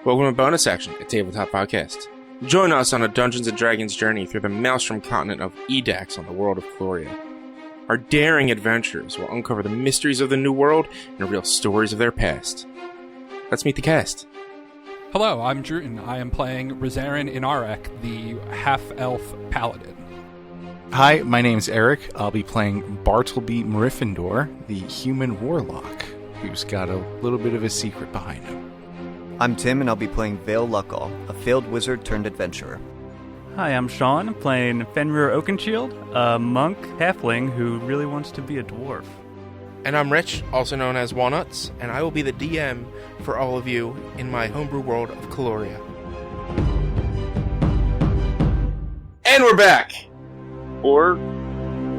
Welcome to Bonus Action, a tabletop podcast. Join us on a Dungeons & Dragons journey through the maelstrom continent of Edax on the world of Gloria. Our daring adventurers will uncover the mysteries of the New World and reveal stories of their past. Let's meet the cast. Hello, I'm Druten. I am playing Rizarin Inarek, the half-elf paladin. Hi, my name's Eric. I'll be playing Bartleby Meriffindor, the human warlock, who's got a little bit of a secret behind him. I'm Tim, and I'll be playing Vale Luckall, a failed wizard turned adventurer. Hi, I'm Sean, playing Fenrir Oakenshield, a monk halfling who really wants to be a dwarf. And I'm Rich, also known as Walnuts, and I will be the DM for all of you in my homebrew world of Caloria. And we're back! Or,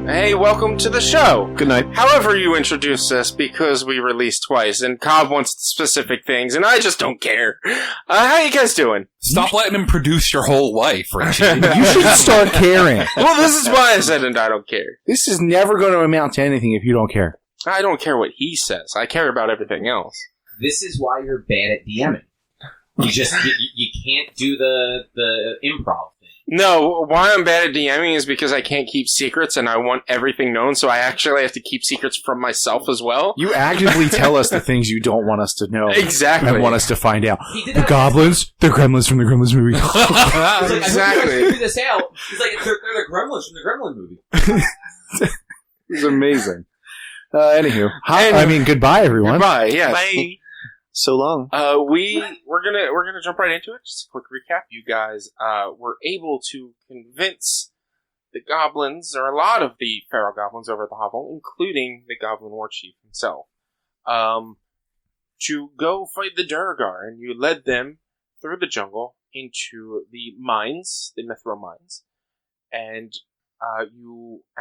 hey, welcome to the show! Good night. However you introduce us, because we released twice, and Cobb wants specific things, and I just don't care. How you guys doing? Stop letting him produce your whole life, Richie. You should start caring. Well, this is why I said and I don't care. This is never going to amount to anything if you don't care. I don't care what he says. I care about everything else. This is why you're bad at DMing. You can't do the improv thing. No, why I'm bad at DMing is because I can't keep secrets and I want everything known, so I actually have to keep secrets from myself as well. You actively tell us the things you don't want us to know. Exactly. And want us to find out. The goblins, they're gremlins from the Gremlins movie. Exactly. I figured this out. It's like they're the gremlins from the Gremlin movie. It's amazing. Anywho. Goodbye, everyone. Goodbye, yes. Bye. So long. We're gonna jump right into it. Just a quick recap. You guys were able to convince the goblins, or a lot of the feral goblins over at the hovel, including the goblin war chief himself, to go fight the Duergar, and you led them through the jungle into the mines, the Mithril mines, and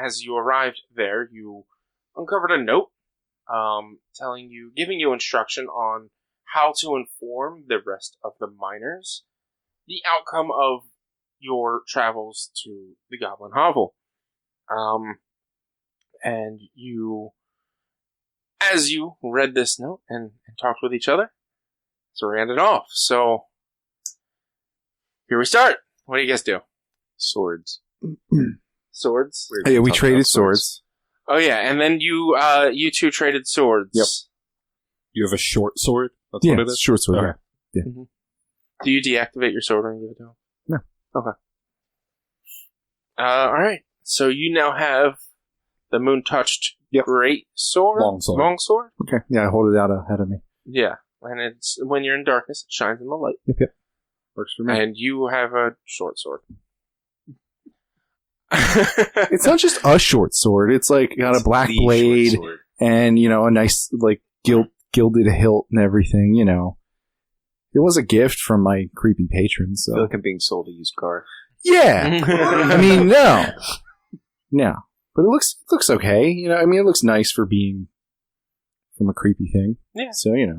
as you arrived there, you uncovered a note giving you instruction on how to inform the rest of the miners the outcome of your travels to the Goblin Hovel. And you, as you read this note and talked with each other, so we ended off. So, here we start. What do you guys do? Swords. Swords? Yeah, we traded swords. Oh yeah, and then you two traded swords. Yep. You have a short sword? That's Yeah, what it is? short sword. Okay. Yeah. Mm-hmm. Do you deactivate your sword when you give it to him? No. Okay. Alright. So you now have the moon-touched great sword? Long sword. Long sword? Okay. Yeah, I hold it out ahead of me. Yeah. And it's when you're in darkness, it shines in the light. Yep. Works for me. And you have a short sword. It's not just a short sword. It's like got a black blade and, a nice, like, gilded hilt and everything, It was a gift from my creepy patron, so. I feel like I'm being sold a used car. Yeah! No. But it looks okay, it looks nice for being from a creepy thing. Yeah. So, It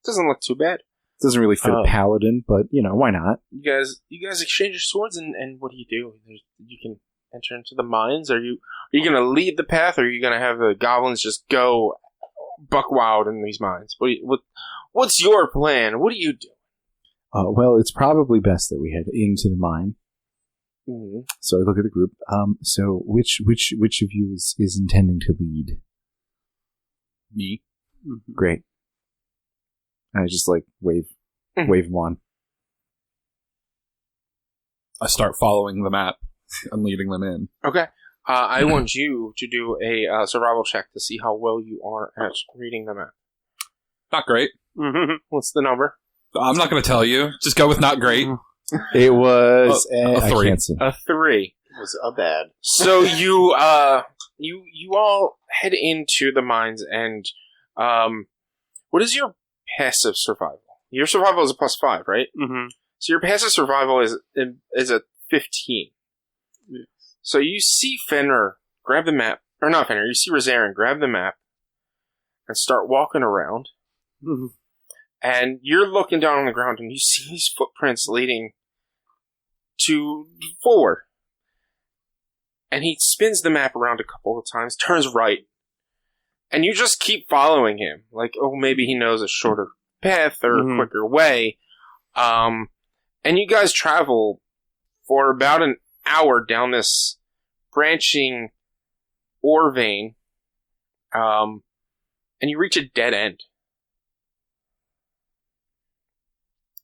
doesn't look too bad. It doesn't really fit a paladin, but, why not? You guys exchange your swords, and what do? You can enter into the mines. Are you going to lead the path, or are you going to have the goblins just go buck wild in these mines? What's your plan? What do you do? Well, it's probably best that we head into the mine. Mm-hmm. So I look at the group. So which of you is intending to lead? Me. Mm-hmm. Great. I just wave them on. I start following the map and leading them in. Okay. I want you to do a survival check to see how well you are at reading the map. Not great. What's the number? I'm not going to tell you. Just go with not great. It was a 3. I can't see. A 3. It was a bad. So you all head into the mines, and what is your passive survival? Your survival is a +5, right? Mm-hmm. So your passive survival is a 15. Yes. So you see Fenrir grab the map, or not Fenrir, you see Rizarin grab the map and start walking around. Mm-hmm. And you're looking down on the ground and you see these footprints leading forward. And he spins the map around a couple of times, turns right, and you just keep following him. Like, oh, maybe he knows a shorter path or a quicker way. And you guys travel for about an hour down this branching ore vein, and you reach a dead end.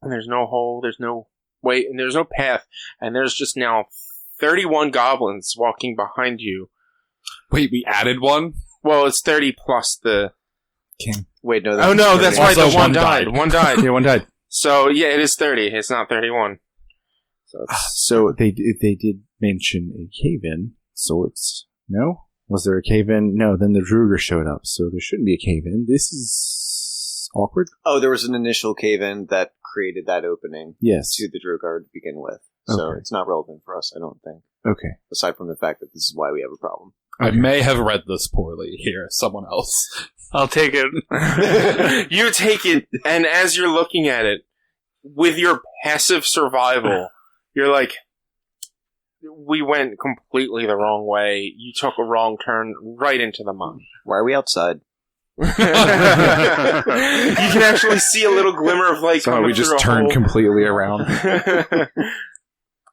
And there's no hole, there's no way, and there's no path, and there's just now 31 goblins walking behind you. Wait, we added one? Well, it's 30 plus the... King. Wait, no. Oh, no, that's right, Also, the one one died. died. One died. Yeah, one died. So, yeah, it is 30. It's not 31. So, So they did mention a cave-in, sorts. No? Was there a cave-in? No, then the Duergar showed up, so there shouldn't be a cave-in. This is awkward. Oh, there was an initial cave-in that created that opening Yes. to the Duergar to begin with. So Okay. it's not relevant for us, I don't think. Okay. Aside from the fact that this is why we have a problem. I may have read this poorly here. Someone else. I'll take it. you take it, and as you're looking at it, with your passive survival, you're like, we went completely the wrong way. You took a wrong turn right into the mine. Why are we outside? You can actually see a little glimmer of light So coming we just through a turned hole. completely around.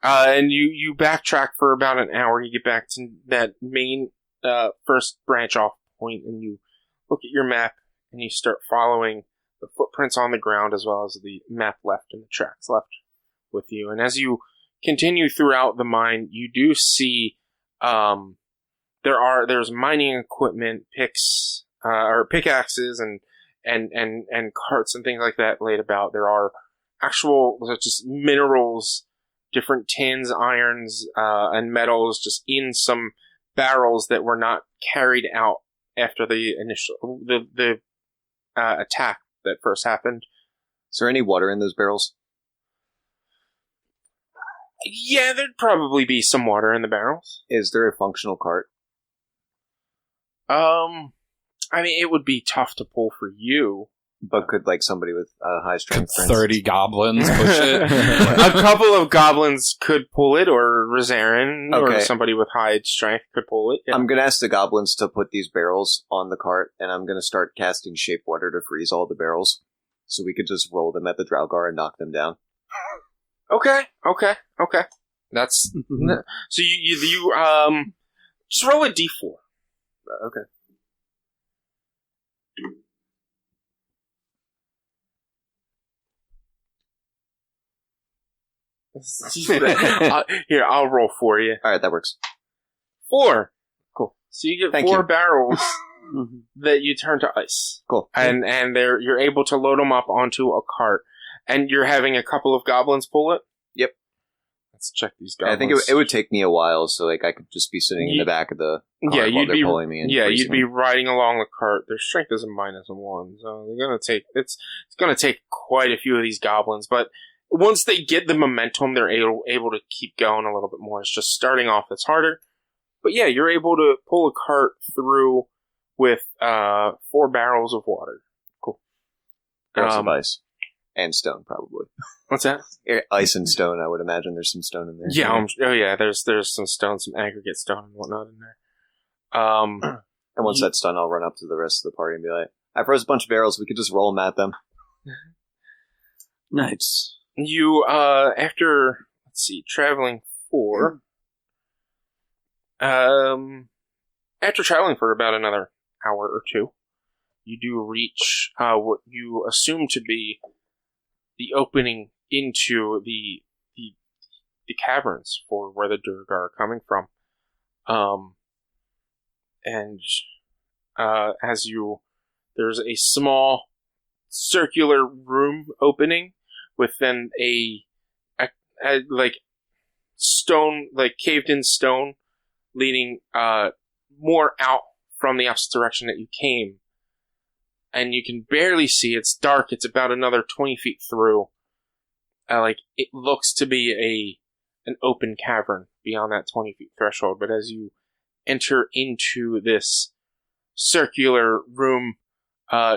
And you backtrack for about an hour. You get back to that main first branch off point, and you look at your map, and you start following the footprints on the ground as well as the map left and the tracks left with you. And as you continue throughout the mine, you do see there's mining equipment, picks or pickaxes and carts and things like that laid about. There are actual just minerals, different tins, irons, and metals just in some barrels that were not carried out after the initial the attack that first happened. Is there any water in those barrels? Yeah, there'd probably be some water in the barrels. Is there a functional cart? I mean, it would be tough to pull for you. But could, like, somebody with high strength, for 30 goblins push it. A couple of goblins could pull it, or Rosarin, or Okay. somebody with high strength could pull it. Yeah. I'm going to ask the goblins to put these barrels on the cart, and I'm going to start casting shape water to freeze all the barrels, so we could just roll them at the Duergar and knock them down. Okay. That's so you just roll a d4. Okay. Here, I'll roll for you. All right, that works. 4. Cool. So you get Thank 4 you. barrels that you turn to ice. Cool. And you're able to load them up onto a cart. And you're having a couple of goblins pull it? Yep. Let's check these I goblins. think it would take me a while, so like I could just be sitting in the back of the cart Yeah, while you'd they're be pulling me. And you'd freezing be them. riding along the cart. Their strength is a -1, so they're gonna take it's gonna take quite a few of these goblins. But once they get the momentum, they're able to keep going a little bit more. It's just starting off that's harder. But yeah, you're able to pull a cart through with 4 barrels of water. Cool. Barrels of ice. And stone, probably. What's that? Ice and stone, I would imagine there's some stone in there. Yeah, there's some stone, some aggregate stone and whatnot in there. And once that's done, I'll run up to the rest of the party and be like, I froze a bunch of barrels, we could just roll them at them. Nice. You, after, traveling for, after traveling for about another hour or two, you do reach, what you assume to be the opening into the caverns for where the Duergar are coming from. There's a small circular room opening within a stone, like caved in stone, leading more out from the opposite direction that you came. And you can barely see. It's dark. It's about another 20 feet through. It looks to be an open cavern beyond that 20 feet threshold. But as you enter into this circular room,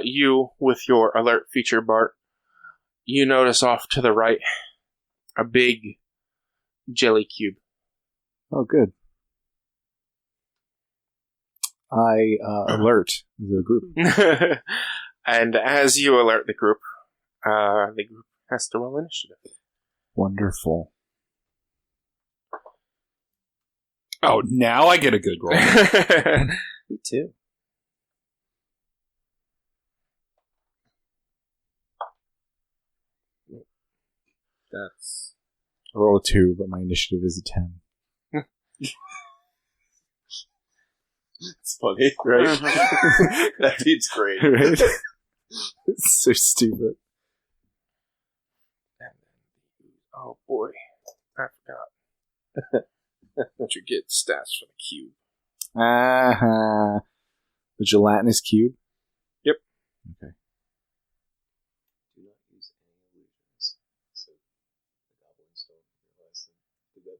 you, with your alert feature, Bart, you notice off to the right a big jelly cube. Oh, good. I alert the group. And as you alert the group has to roll initiative. Wonderful. Oh, now I get a good roll. Me too. That's I roll a 2, but my initiative is a 10. It's funny, right? That beat's great. Right? It's so stupid. oh boy, I forgot. Don't you get stats for the cube? The gelatinous cube? Yep. Okay. Do not use any illusions, so the goblins don't realize them did that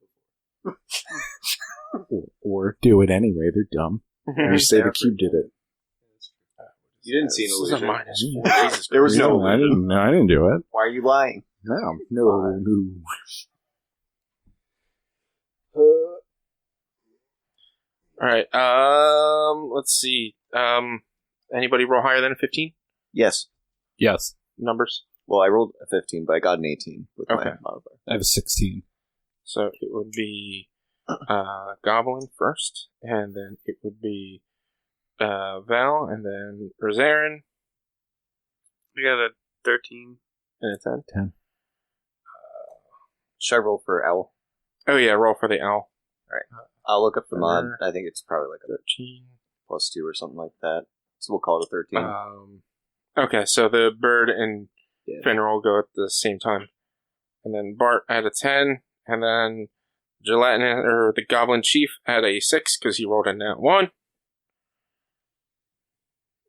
before. Or do it anyway. They're dumb. Or say the cube did it. You didn't see an This is a illusion. -4. Jesus There was Christ. no I didn't do it. Why are you lying? No. All right. Let's see. Anybody roll higher than a 15? Yes. Yes. Numbers. Well, I rolled a 15, but I got an 18 with Okay. my modifier. I have a 16. So it would be Goblin first, and then it would be Val, and then Rosarin. We got a 13. And a 10. 10. Should I roll for owl? Oh yeah, roll for the owl. I'll look up the mod. Or- I think it's probably like a 13. +2 or something like that. So we'll call it a 13. Okay, so the bird and Yeah. Fenrir will go at the same time. And then Bart at a 10, and then the Goblin Chief at a 6, because he rolled a nat 1.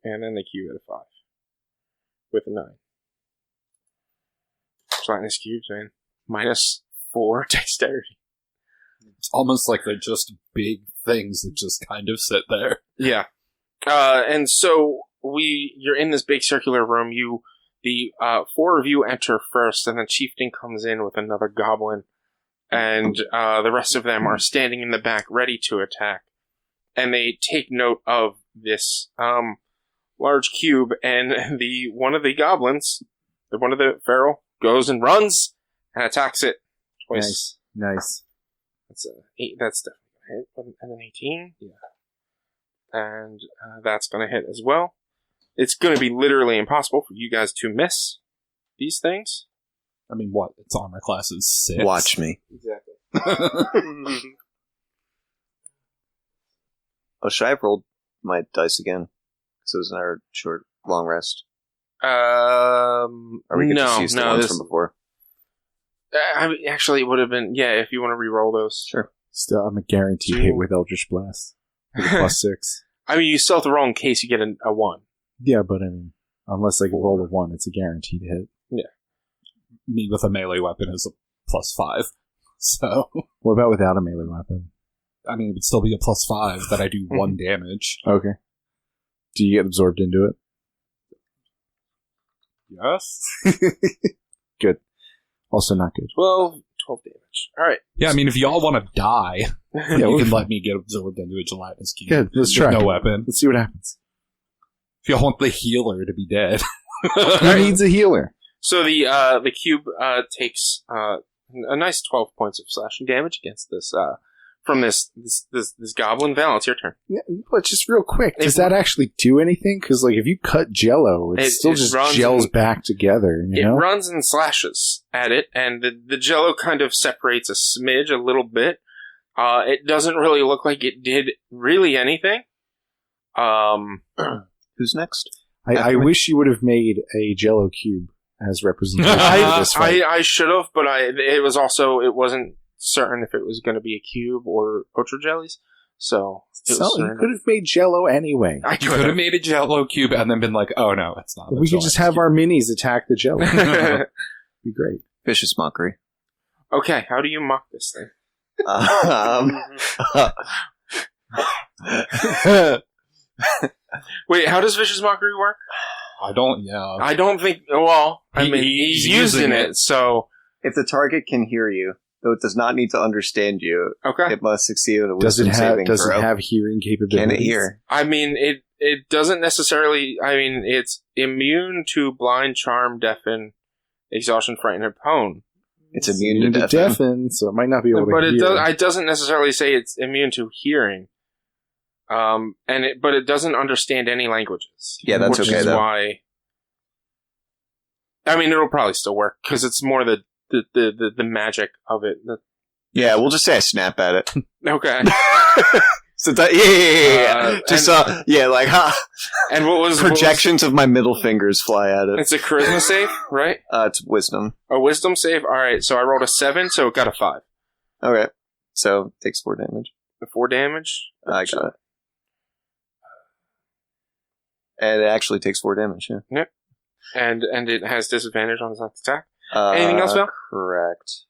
And then the cube at a 5. With a 9. Gelatinous cubes, man. -4 dexterity. It's almost like they're just big things that just kind of sit there. Yeah. And so you're in this big circular room. The 4 of you enter first, and then Chieftain comes in with another goblin, and the rest of them are standing in the back, ready to attack. And they take note of this large cube, and one of the goblins, one of the feral, goes and runs and attacks it twice. Nice. That's a 8. That's definitely gonna hit. And an 18. Yeah. And that's gonna hit as well. It's gonna be literally impossible for you guys to miss these things. I mean, what? Its armor class is 6. Watch me. Exactly. Oh, should I have rolled my dice again? Because it was in our long rest. Or we could just use the ones from before. Actually, it would have been, if you want to re-roll those. Sure. Still, I'm a guaranteed hit with Eldritch Blast. With a +6. I mean, you still have to roll in case you get a 1. Yeah, but I mean, unless I can roll a 1, it's a guaranteed hit. Me with a melee weapon is a +5. So, What about without a melee weapon? I mean, it would still be a +5 that I do 1 damage. Okay. Do you get absorbed into it? Yes. Good. Also not good. 12 damage. Alright. Yeah, I mean, if y'all want to die, Yeah, you we- can let me get absorbed into a gelatinous cube. Good. Let's with try. no weapon. Let's see what happens. If y'all want the healer to be dead. Who needs a healer? So the cube takes a nice 12 points of slashing damage against this from this goblin. Val, it's your turn. Yeah, but just real quick, does that actually do anything? Because like if you cut Jello, it still just runs gels and- back together. You It know? runs and slashes at it, and the jello kind of separates a smidge, a little bit. It doesn't really look like it did really anything. Who's next? I wish you would have made a Jello cube as representation of this fight. I should have, but it wasn't certain if it was going to be a cube or ultra jellies. So it was You surrendered. could have made Jello anyway. I You could have made a Jello cube and then been like, oh no, it's not. We could just have our minis attack the Jello. Be great. Vicious mockery. Okay, how do you mock this thing? Wait, how does vicious mockery work? I don't, yeah. I don't think. Well, I mean, He's he's using using it, so If the target can hear you, though it does not need to understand you, okay. it must succeed in a Does wisdom it saving throw. have hearing capabilities? Can it hear? I mean, it doesn't necessarily. I mean, it's immune to blind, charm, deafen, exhaustion, frighten, and prone. It's immune to deafen, so it might not be able to hear. It doesn't necessarily say it's immune to hearing. But it doesn't understand any languages. Yeah, that's which okay, is though. why. I mean, it'll probably still work because it's more the magic of it. Yeah, we'll just say I snap at it. Okay. So that, ha. And what was projections of my middle fingers fly at it. It's a charisma save, right? It's wisdom. A wisdom save. All right. So I rolled a 7, so it got a 5. Okay, so it takes 4 damage. 4 damage. I got it. And it actually takes 4 damage. Yeah. Yep. And it has disadvantage on its next attack. Anything else, Phil? Correct.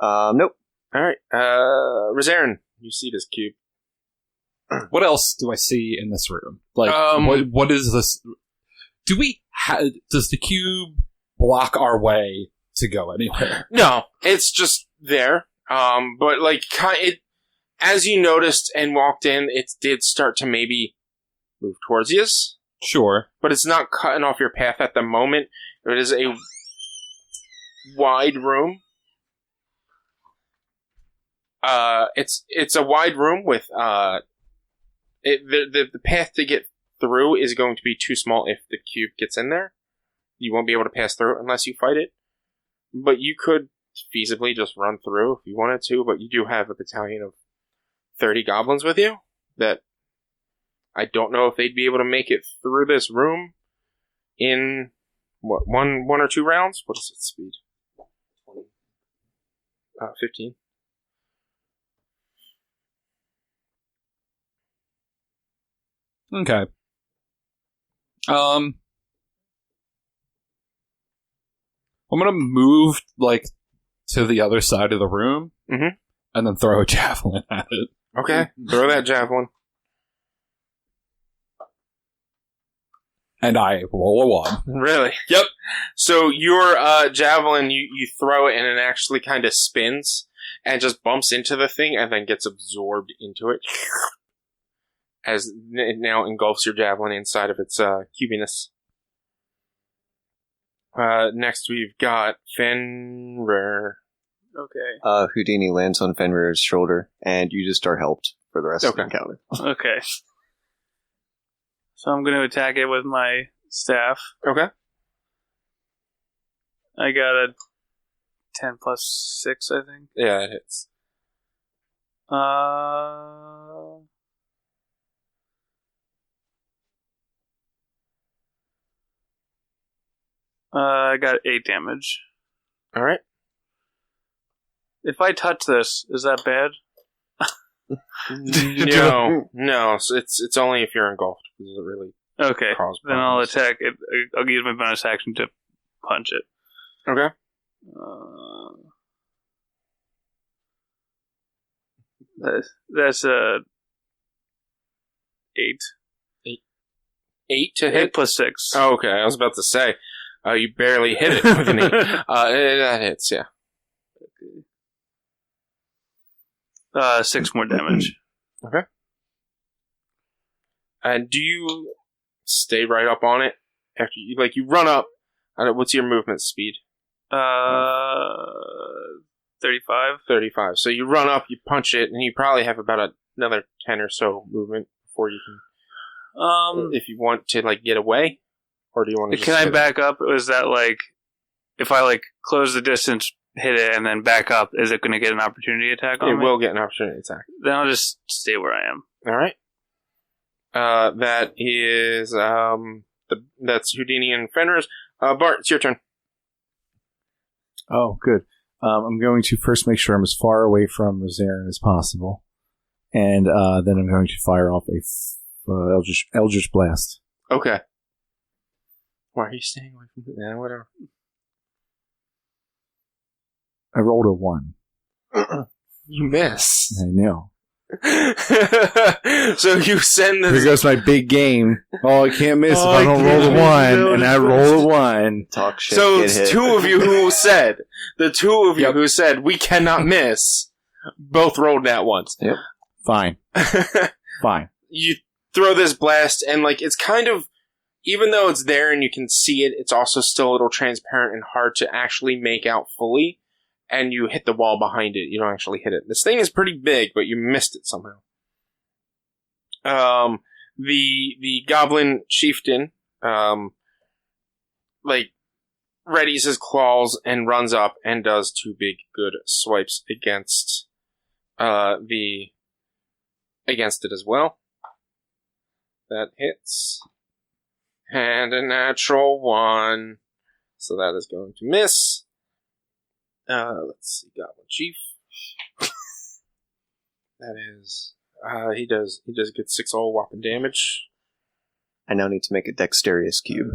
Nope. All right. Rosarin, you see this cube. What else do I see in this room? Like, what is this? Does the cube block our way to go anywhere? No, it's just there. But like, as you noticed and walked in, it did start to maybe move towards you. Sure. But it's not cutting off your path at the moment. It is a wide room. It's a wide room with the path to get through is going to be too small if the cube gets in there. You won't be able to pass through unless you fight it. But you could feasibly just run through if you wanted to, but you do have a battalion of 30 goblins with you that I don't know if they'd be able to make it through this room in one or 2 rounds. What is its speed? 15. Okay. I'm gonna move to the other side of the room, and then throw a javelin at it. Okay, throw that javelin. And I roll a 1. Really? Yep. So your javelin, you throw it and it actually kind of spins and just bumps into the thing and then gets absorbed into it. As it now engulfs your javelin inside of its cubiness. Next we've got Fenrir. Okay. Houdini lands on Fenrir's shoulder, and you just are helped for the rest of the encounter. Okay. So I'm going to attack it with my staff. Okay. I got a 10 plus 6, I think. Yeah, it hits. I got 8 damage. All right. If I touch this, is that bad? No. So it's only if you're engulfed. It doesn't really. Okay. Cause then I'll problems. attack it. I'll use my bonus action to punch it. Okay. That's a 8. 8 to hit? 8 plus 6. Oh, okay. I was about to say. You barely hit it with an 8. That hits, yeah. 6 more damage. Okay. And do you stay right up on it after you you run up? What's your movement speed? 35. 35. So you run up, you punch it, and you probably have about another 10 or so movement before you can. If you want to get away, or do you want to? Can I back up? Is that if I close the distance, hit it, and then back up? Is it going to get an opportunity attack on me? It will get an opportunity attack. Then I'll just stay where I am. All right. That is that's Houdini and Fenrir's. Bart, it's your turn. Oh, good. I'm going to first make sure I'm as far away from Rosarin as possible, and then I'm going to fire off a Eldritch Blast. Okay. Why are you staying away from it? Yeah, whatever. I rolled a 1. You miss. I know. So you send this. Here goes my big game. Oh, I can't miss if I don't roll a 1, and I roll a 1. Talk shit. So get it's hit. 2 of you who said, who said, we cannot miss, both rolled that once. Yep. Fine. Fine. You throw this blast, and it's kind of even though it's there and you can see it, it's also still a little transparent and hard to actually make out fully. And you hit the wall behind it. You don't actually hit it. This thing is pretty big, but you missed it somehow. The goblin chieftain, readies his claws and runs up and does 2 big good swipes against it as well. That hits. And a natural 1. So that is going to miss. Let's see, Goblin Chief. That is, he does get 6 all whopping damage. I now need to make a dexterous cube.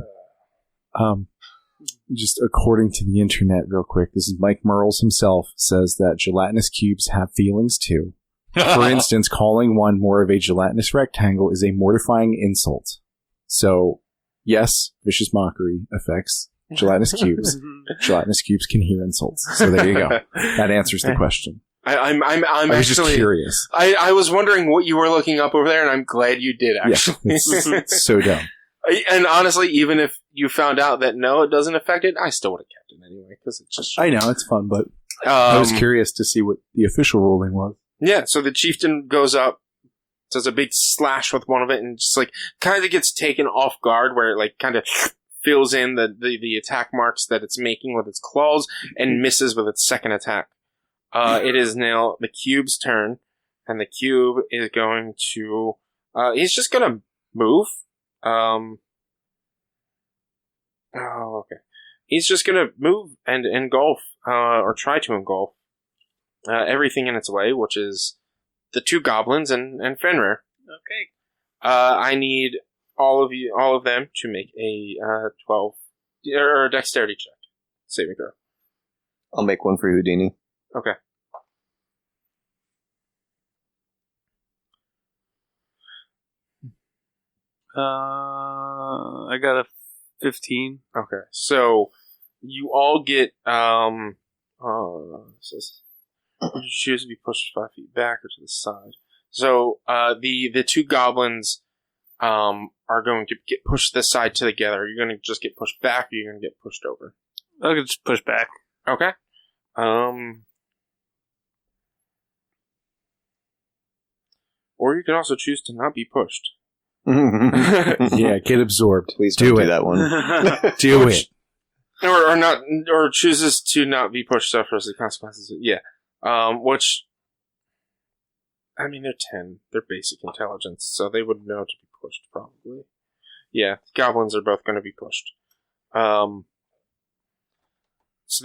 Just according to the internet, real quick, this is Mike Merles himself says that gelatinous cubes have feelings too. For instance, calling one more of a gelatinous rectangle is a mortifying insult. So, yes, vicious mockery affects gelatinous cubes. Gelatinous cubes can hear insults. So there you go. That answers the question. I was just curious. I was wondering what you were looking up over there, and I'm glad you did, actually. Yeah, it's so dumb. And honestly, even if you found out that no, it doesn't affect it, I still would have kept it anyway, because it's just... I know, it's fun, but I was curious to see what the official ruling was. Yeah, so the chieftain goes up, does a big slash with one of it, and just, kind of gets taken off guard, where it, kind of fills in the attack marks that it's making with its claws, and misses with its second attack. It is now the cube's turn, and the cube is going to... he's just gonna move. Okay. He's just gonna move and engulf, or try to engulf, everything in its way, which is the 2 goblins and Fenrir. Okay. I need all of them to make a 12 or a dexterity check, saving throw. I'll make one for Houdini. Okay. I got a 15. Okay, so you all get it says you choose to be pushed 5 feet back or to the side. So the 2 goblins are going to get pushed this side together. Are you going to just get pushed back, or are you going to get pushed over? I'll just push back. Okay. Or you can also choose to not be pushed. Yeah, get absorbed. Please don't do that one. Do it. Or not, or chooses to not be pushed, suffers the consequences. Yeah. Which, I mean, they're 10. They're basic intelligence, so they would know to be pushed, probably. Yeah, goblins are both going to be pushed. So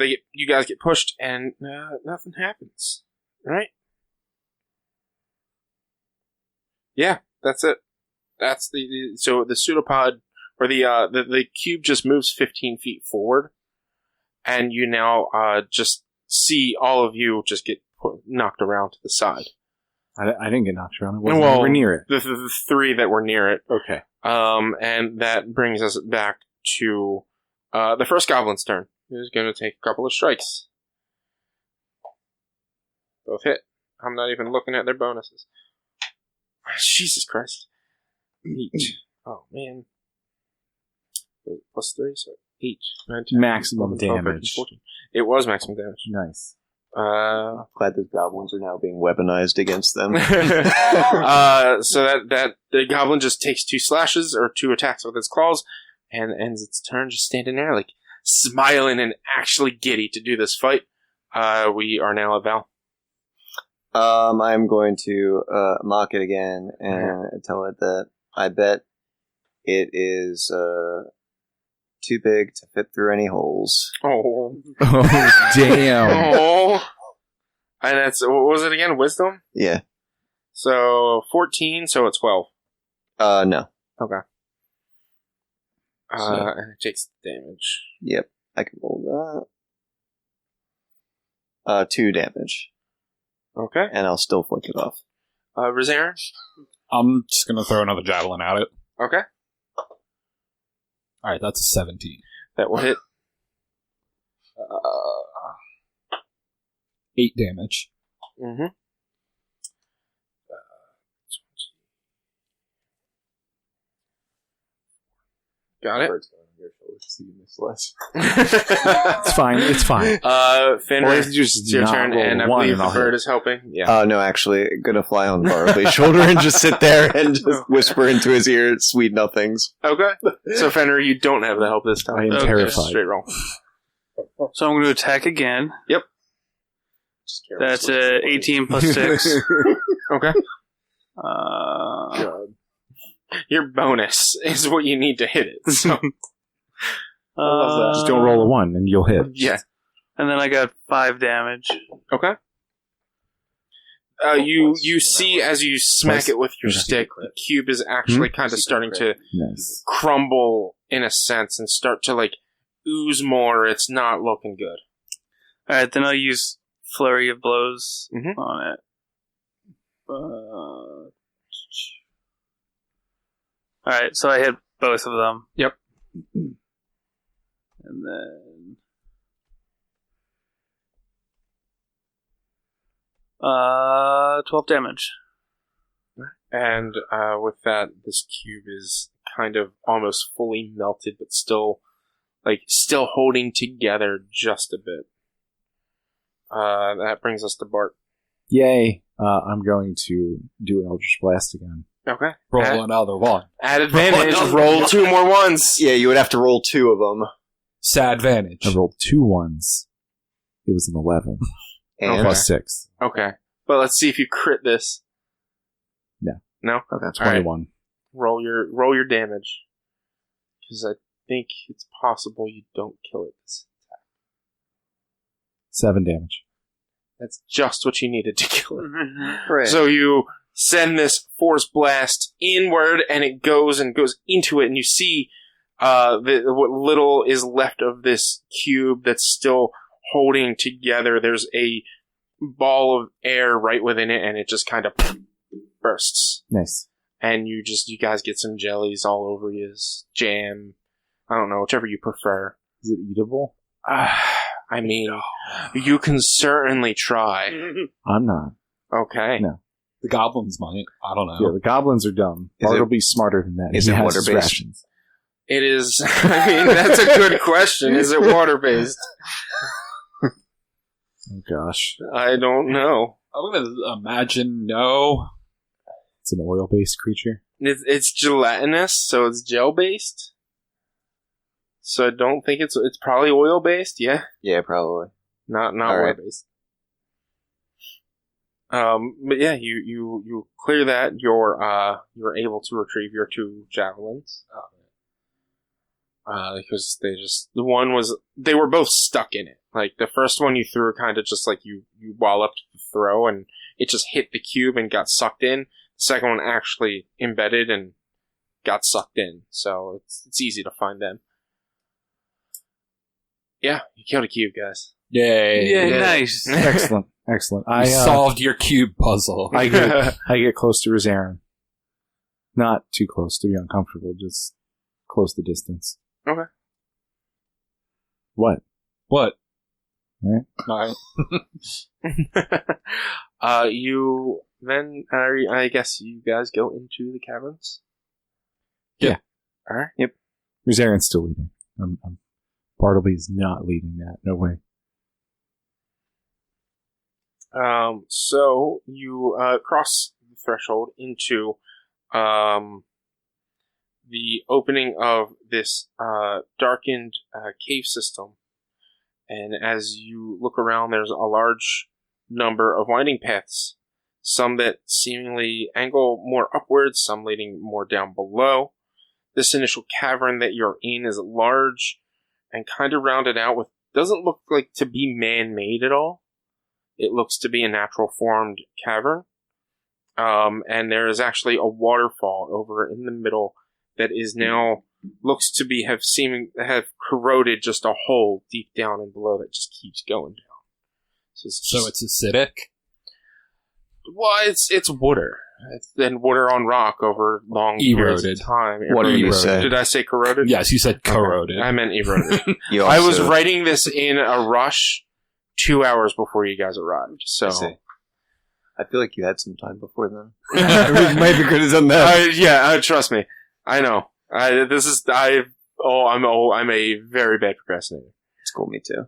you guys get pushed, and nothing happens. Right? Yeah, that's it. That's so the pseudopod, or the cube just moves 15 feet forward, and you now just see all of you just get knocked around to the side. I didn't get knocked around. We're near it. The 3 that were near it. Okay. And that brings us back to the first goblin's turn. He's going to take a couple of strikes. Both hit. I'm not even looking at their bonuses. Jesus Christ. 8. Oh, man. Plus 3, so 8. 9, 10, maximum 12, damage. 13, 14. It was maximum damage. Nice. I'm glad those goblins are now being weaponized against them. So that the goblin just takes 2 slashes, or 2 attacks with its claws, and ends its turn just standing there, smiling and actually giddy to do this fight. We are now at Val. I'm going to mock it again and tell it that I bet it is too big to fit through any holes. Oh, damn. Oh. And that's, what was it again? Wisdom? Yeah. So 14, so it's 12. No. Okay. And it takes damage. Yep. I can roll that. 2 damage. Okay. And I'll still flick it off. Rosarin? I'm just going to throw another javelin at it. Okay. Alright, that's a 17. That will hit. 8 damage. Mm-hmm. Got it. Bird's going on your shoulders, so you miss less. It's fine. It's fine. Fenrir, Or it's your not turn, roll and I one believe and the I'll bird hit. is helping. Yeah. No, actually, gonna fly on Barley's shoulder and just sit there and just whisper into his ear sweet nothings. Okay. So Fenrir, you don't have the help this time. I am Okay. terrified. Straight roll. So I'm going to attack again. Just careless. That's 18 plus 6. Okay. Uh, Your bonus is what you need to hit it. So Just don't roll a 1 and you'll hit. yeah. And then I got 5 damage. Okay. You see as you smack it with your stick, the cube is actually kind of starting to Nice. crumble in a sense and start to like ooze more. It's not looking good. Alright, then I'll use Flurry of Blows Mhm. on it. Alright, so I hit both of them. Yep. And then 12 damage. And with that, this cube is kind of almost fully melted, but still holding together just a bit. That brings us to Bart. Yay. I'm going to do an Eldritch Blast again. Okay. Roll another one. At advantage, roll 2 more ones. Yeah, you would have to roll 2 of them. Sad advantage. I rolled 2 1s. It was an 11. And Plus 6. Okay. But let's see if you crit this. No. No? Okay. 21. Roll your damage. Because I think it's possible you don't kill it this attack. 7 damage. That's just what you needed to kill it. Right. So you send this force blast inward, and it goes into it, and you see what little is left of this cube that's still holding together. There's a ball of air right within it, and it just kind of bursts. Nice. And you guys get some jellies all over you, jam. I don't know, whichever you prefer. Is it eatable? I mean, you can certainly try. I'm not. Okay. No. The goblins might. I don't know. Yeah, the goblins are dumb. Is Bart it- will be smarter than that. is He it has his water-based? rations. It is. I mean, that's a good question. Is it water based? Oh, gosh. I don't know. I'm going to imagine no. It's an oil-based creature. It's gelatinous, so it's gel based. So I don't think it's probably oil based. Yeah, yeah, probably. not All oil right. based. But yeah, you clear that. You're able to retrieve your 2 javelins. Because they were both stuck in it. Like the first one you threw kind of just like you walloped the throw and it just hit the cube and got sucked in. The second one actually embedded and got sucked in. So it's easy to find them. Yeah, you killed a cube, guys. Yay. Yeah, nice. Excellent. Excellent. I solved your cube puzzle. I get close to Rosarin. Not too close to be uncomfortable, just close the distance. Okay. What? What? Right. Alright. You then, I guess you guys go into the caverns? Yeah. Alright. Yep. Rosarin's still leading. Bartleby's not leading that. No way. So you cross the threshold into the opening of this darkened cave system. And as you look around, there's a large number of winding paths. Some that seemingly angle more upwards, some leading more down below. This initial cavern that you're in is large and kind of rounded out with, doesn't look like to be man-made at all. It looks to be a natural formed cavern. And there is actually a waterfall over in the middle that is now looks to be have corroded just a hole deep down and below that just keeps going down. So it's acidic? Well, it's water. It's then water on rock over long periods Eroded. of time. What did you Eroded. say? Did I say corroded? Yes, you said corroded. Okay. I meant eroded. You I was also- writing this in a rush 2 hours before you guys arrived. So I see. I feel like you had some time before then. Maybe could have done that. trust me. I know. I I'm a very bad procrastinator. It's cool, me too.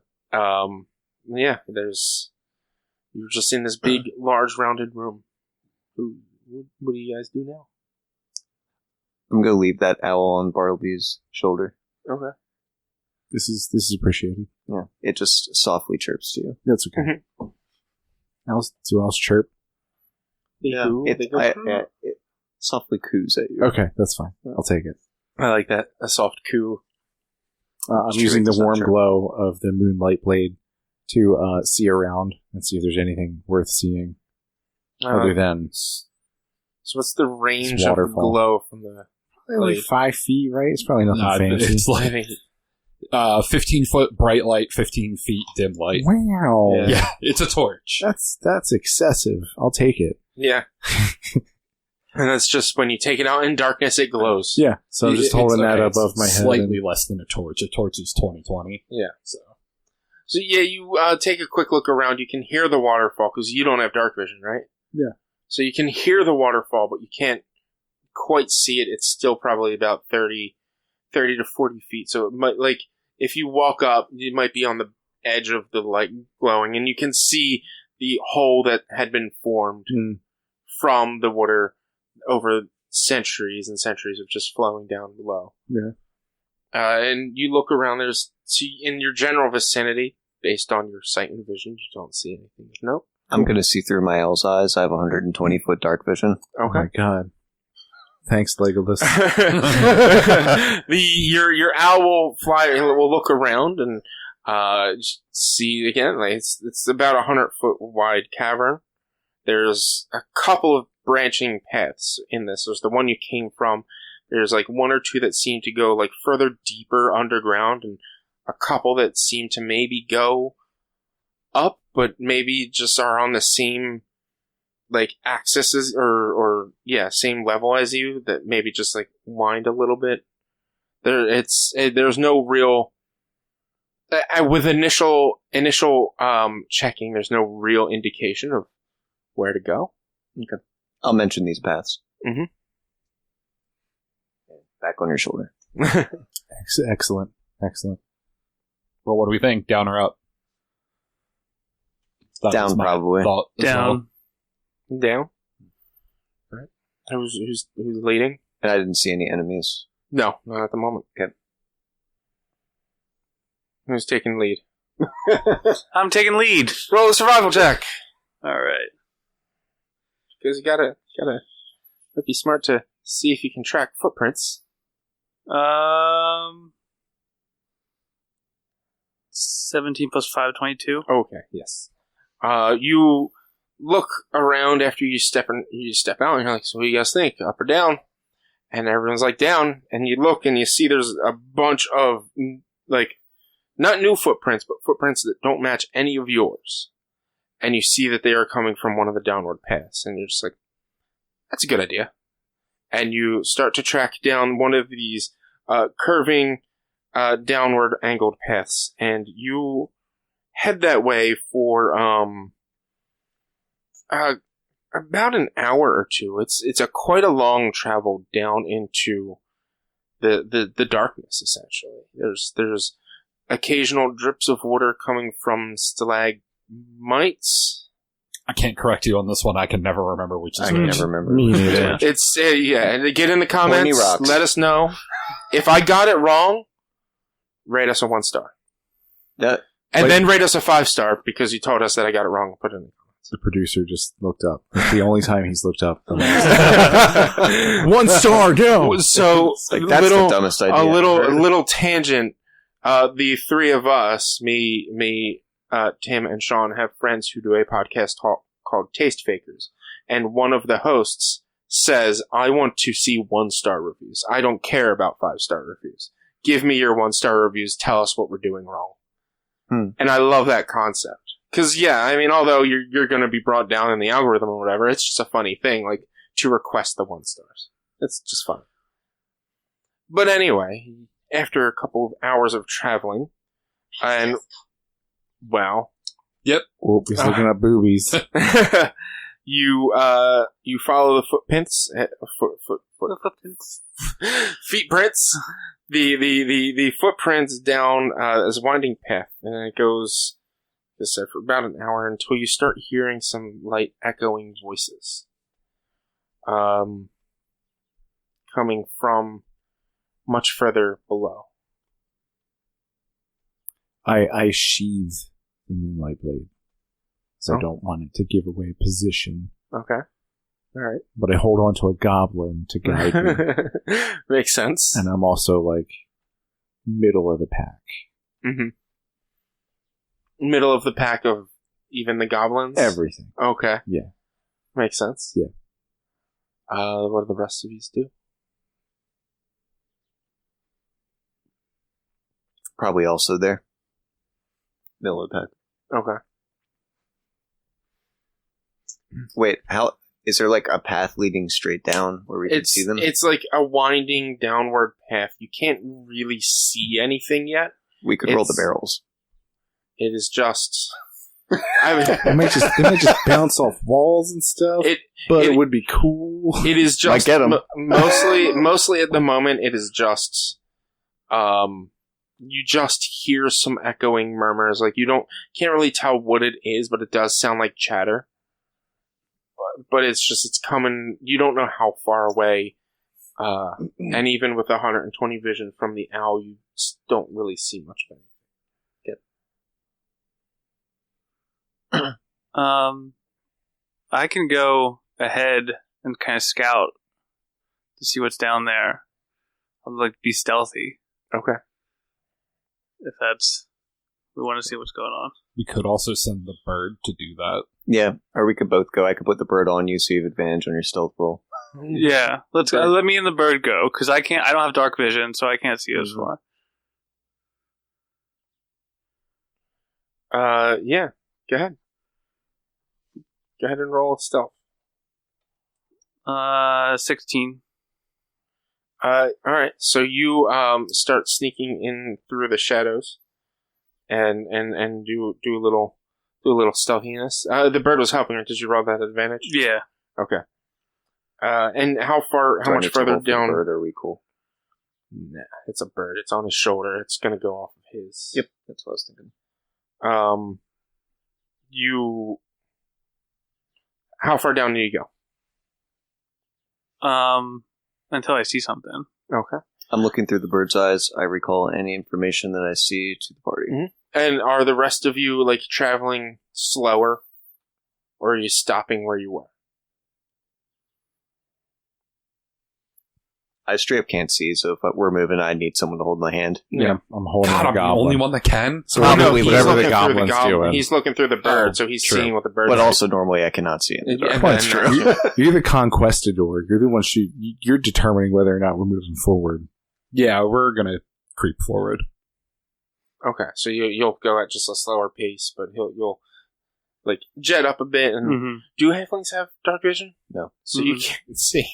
Yeah, you're just in this big, large, rounded room. What do you guys do now? I'm gonna leave that owl on Bartleby's shoulder. Okay. This is appreciated. Yeah, it just softly chirps to you. That's okay. Do owls chirp? It softly coos at you. Okay, that's fine. I'll take it. I like that. A soft coo. I'm using the warm glow of the moonlight blade to see around and see if there's anything worth seeing other than. So what's the range of the glow from the? Like 5 feet, right? It's probably nothing fancy. It's like 15 foot bright light, 15 feet dim light. Wow. Yeah, it's a torch. That's excessive. I'll take it. Yeah. And that's just when you take it out in darkness, it glows. Yeah. So I'm just holding that above my head. Slightly less than a torch. A torch is 20/20. Yeah. So yeah, you take a quick look around. You can hear the waterfall because you don't have dark vision, right? Yeah. So you can hear the waterfall, but you can't quite see it. It's still probably about 30 to 40 feet. So it might, like, if you walk up, you might be on the edge of the light glowing, and you can see the hole that had been formed from the water over centuries and centuries of just flowing down below. Yeah. And you look around, in your general vicinity, based on your sight and vision, you don't see anything. Nope. I'm going to see through my owl's eyes. I have 120 foot dark vision. Okay. Oh my god. Thanks, Legolas. Your owl will look around and see again. Like it's about 100-foot wide cavern. There's a couple of branching paths in this. There's the one you came from. There's like one or two that seem to go like further deeper underground, and a couple that seem to maybe go up, but maybe just are on the same like axis or same level as you, that maybe just like wind a little bit. There's no real with initial checking. There's no real indication of where to go. Okay, I'll mention these paths. Mm-hmm. Back on your shoulder. Excellent. Well, what do we think? Down or up? Down, probably. Down. Down. Right. Who's leading? And I didn't see any enemies. No, not at the moment. Okay. Who's taking lead? I'm taking lead. Roll a survival check. All right. Because you gotta be smart to see if you can track footprints. 17 plus 5, 22. Okay. Yes. You look around after you step out, and you're like, "So what do you guys think? Up or down?" And everyone's like, "Down." And you look and you see there's a bunch of like not new footprints, but footprints that don't match any of yours. And you see that they are coming from one of the downward paths, and you're just like, "That's a good idea." And you start to track down one of these curving, downward angled paths, and you head that way for about an hour or two. It's quite a long travel down into the darkness. Essentially, there's occasional drips of water coming from stalagmites. I can't correct you on this one. I can never remember which is I can never remember. Me neither. It's and get in the comments. Rocks. Let us know if I got it wrong. Rate us a 1 star, and then rate us a 5 star because you told us that I got it wrong. Put it in the comments. The producer just looked up. It's the only time he's looked up. 1 star, go. So Like, that's the dumbest idea. A little tangent. The three of us, me, Tim, and Sean, have friends who do a podcast called Taste Fakers, and one of the hosts says, "I want to see 1 star reviews. I don't care about 5 star reviews. Give me your 1 star reviews. Tell us what we're doing wrong." And I love that concept. Because, yeah, I mean, although you're going to be brought down in the algorithm or whatever, it's just a funny thing, like, to request the 1 stars. It's just fun. But anyway, after a couple of hours of traveling, and, well... Yep. Whoop, he's looking at boobies. You follow the footprints, feet prints The footprints down is a winding path, and it goes, like I said, for about an hour until you start hearing some light echoing voices. Coming from much further below. I sheathe the moonlight blade, so I don't want it to give away position. Okay. All right. But I hold on to a goblin to guide me. Makes sense. And I'm also, like, middle of the pack. Mm-hmm. Middle of the pack of even the goblins? Everything. Okay. Yeah. Makes sense. Yeah. What do the rest of you do? Probably also there. Middle of the pack. Okay. Wait, how is there like a path leading straight down where we can see them? It's like a winding downward path. You can't really see anything yet. We could roll the barrels. It is just. It might just bounce off walls and stuff. But it would be cool. It is just might get 'em. mostly at the moment. It is just. You just hear some echoing murmurs. Like can't really tell what it is, but it does sound like chatter. But it's coming. You don't know how far away. And even with 120 vision from the owl, you don't really see much of anything. I can go ahead and kind of scout to see what's down there. I'll like be stealthy. Okay. If we want to see what's going on. We could also send the bird to do that. Yeah, or we could both go. I could put the bird on you so you have advantage on your stealth roll. Yeah, let me and the bird go because I don't have dark vision, so I can't see as far. Yeah. Go ahead. Go ahead and roll a stealth. 16. All right. So you start sneaking in through the shadows, and do a little stealthiness. The bird was helping her. Did you roll that advantage? Yeah. Okay. And how much further down? Bird, are we cool? Nah, it's a bird. It's on his shoulder. It's gonna go off of his. Yep, that's what I was thinking. How far down do you go? Until I see something. Okay. I'm looking through the bird's eyes. I recall any information that I see to the party. Mm-hmm. And are the rest of you like traveling slower, or are you stopping where you were? I straight up can't see, so if we're moving, I need someone to hold my hand. Yeah, I'm holding God, a I'm the goblin. only one that can. So probably whatever the goblin's goblin. doing. He's looking through the bird, so he's true. seeing what the bird. But also, normally, I cannot see it. That's true. You're the conquistador. You're the one. You're determining whether or not we're moving forward. Yeah, we're gonna creep forward. Okay, so you'll go at just a slower pace, but you'll like jet up a bit. And do halflings have dark vision? No, so you can't see.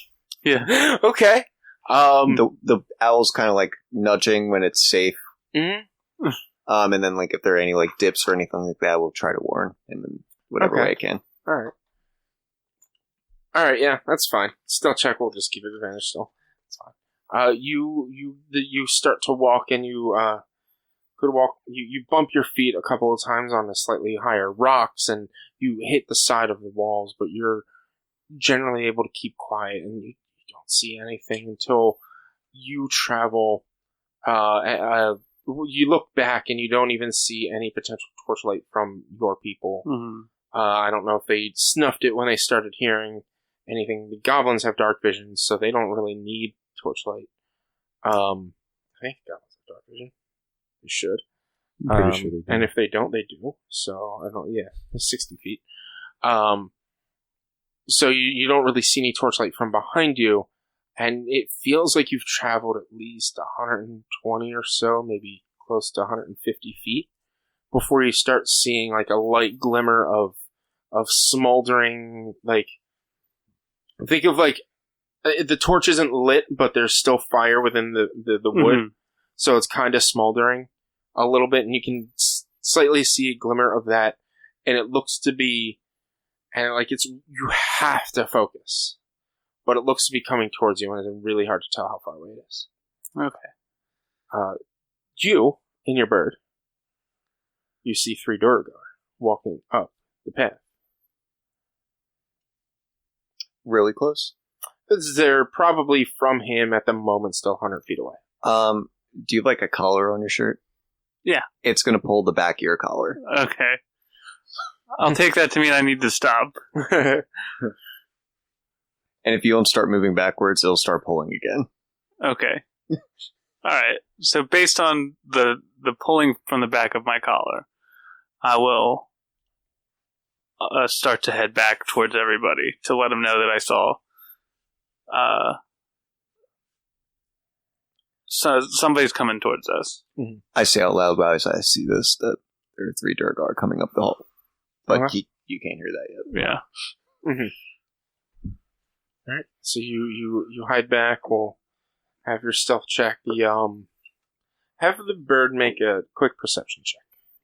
Yeah. Okay. The owl's kind of like nudging when it's safe. Mm-hmm. And then like if there are any like dips or anything like that, we'll try to warn him in whatever way I can. All right. Yeah, that's fine. Still check. We'll just keep it advantage. Still, it's fine. You start to walk, and you could walk. You bump your feet a couple of times on the slightly higher rocks, and you hit the side of the walls, but you're generally able to keep quiet, and you don't see anything until you travel. You look back, and you don't even see any potential torchlight from your people. I don't know if they snuffed it when they started hearing anything. The goblins have dark vision, so they don't really need torchlight. I think goblins have dark vision. They should. I'm pretty sure they do. And if they don't, they do. So, I don't, yeah, 60 feet. So you don't really see any torchlight from behind you, and it feels like you've traveled at least 120 or so, maybe close to 150 feet, before you start seeing like a light glimmer of smoldering, like, think of like, the torch isn't lit, but there's still fire within the wood, so it's kind of smoldering a little bit, and you can slightly see a glimmer of that, and it looks to be, and like you have to focus, but it looks to be coming towards you, and it's really hard to tell how far away it is. Okay. You, in your bird, you see 3 Duergar walking up the path. Really close? They're probably from him at the moment still 100 feet away. Do you have like a collar on your shirt? Yeah. It's going to pull the back of your collar. Okay. I'll take that to mean I need to stop. And if you don't start moving backwards, it'll start pulling again. Okay. Alright. So based on the pulling from the back of my collar, I will start to head back towards everybody to let them know that I saw so somebody's coming towards us. Mm-hmm. I say out loud, guys, I see this, that there are 3 Duergar coming up the hall. But you can't hear that yet. Yeah. Mm-hmm. Alright, so you hide back. We'll have your stealth check. Have the bird make a quick perception check.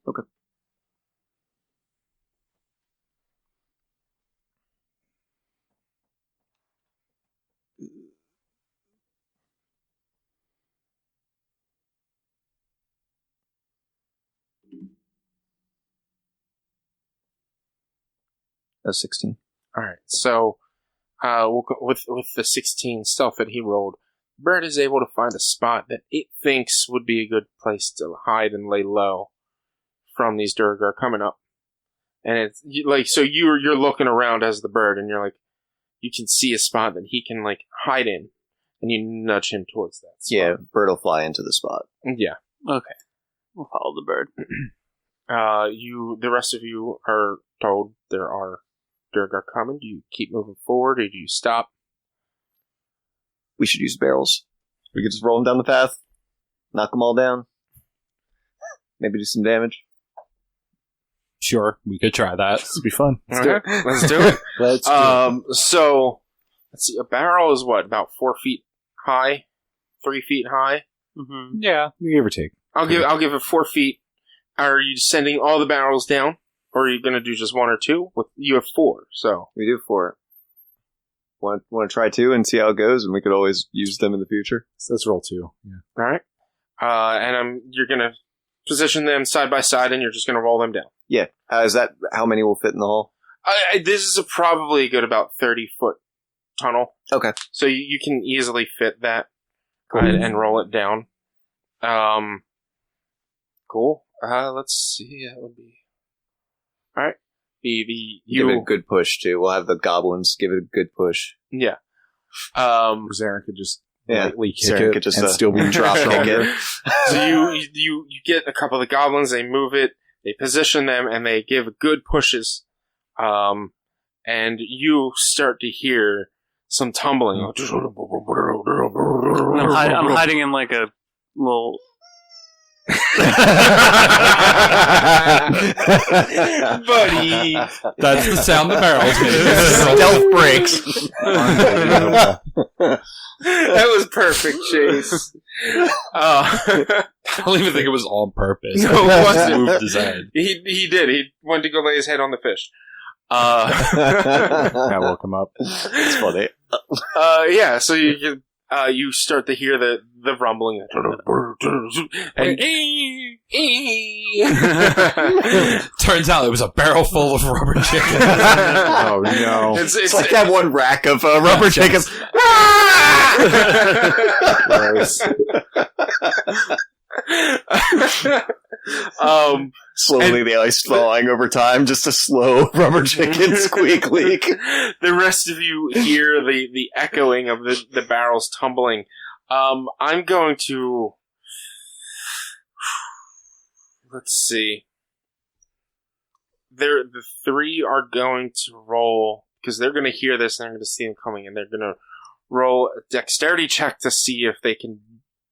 Okay. That's 16. All right, so we'll go with the 16 stealth that he rolled. Bird is able to find a spot that it thinks would be a good place to hide and lay low from these Duergar coming up. And it's like, so you're looking around as the bird, and you're like, you can see a spot that he can like hide in, and you nudge him towards that spot. Yeah, bird will fly into the spot. Yeah. Okay. We'll follow the bird. The rest of you are told there are Duergar coming. Do you keep moving forward, or do you stop? We should use barrels. We could just roll them down the path, knock them all down, maybe do some damage. Sure, we could try that. This would be fun. Let's do it. Let's do it. So, let's see. A barrel is what, about 4 feet high, 3 feet high. Mm-hmm. Yeah. Give or take. I'll give it 4 feet. Are you sending all the barrels down, or are you going to do just 1 or 2? You have 4, so We do 4. Want to try 2 and see how it goes, and we could always use them in the future. So let's roll 2. Yeah. all right. And you're going to position them side by side, and you're just going to roll them down. Yeah. Is that how many will fit in the hall? This is probably a good about 30-foot tunnel. Okay. So you can easily fit that and roll it down. Cool. Let's see. That would be all right. Give it a good push too. We'll have the goblins give it a good push. Yeah. Zaren could just lightly kick Zaren it could just and still be drop dropped kick it. So you get a couple of the goblins. They move it. They position them, and they give good pushes. And you start to hear some tumbling. I'm hiding in like a little... Buddy, That's the sound the barrels make. Stealth breaks. that was perfect, Chase. I don't even think it was on purpose. No, it wasn't. Moved his head. He did. He went to go lay his head on the fish. That woke him up. It's funny. Yeah. So you start to hear the rumbling, and Turns out it was a barrel full of rubber chickens. Oh no! It's like that one rack of rubber chickens. Slowly the ice thawing over time, just a slow rubber chicken squeak leak. The rest of you hear the echoing of the barrels tumbling. I'm going to... Let's see. The 3 are going to roll, because they're going to hear this and they're going to see them coming, and they're going to roll a dexterity check to see if they can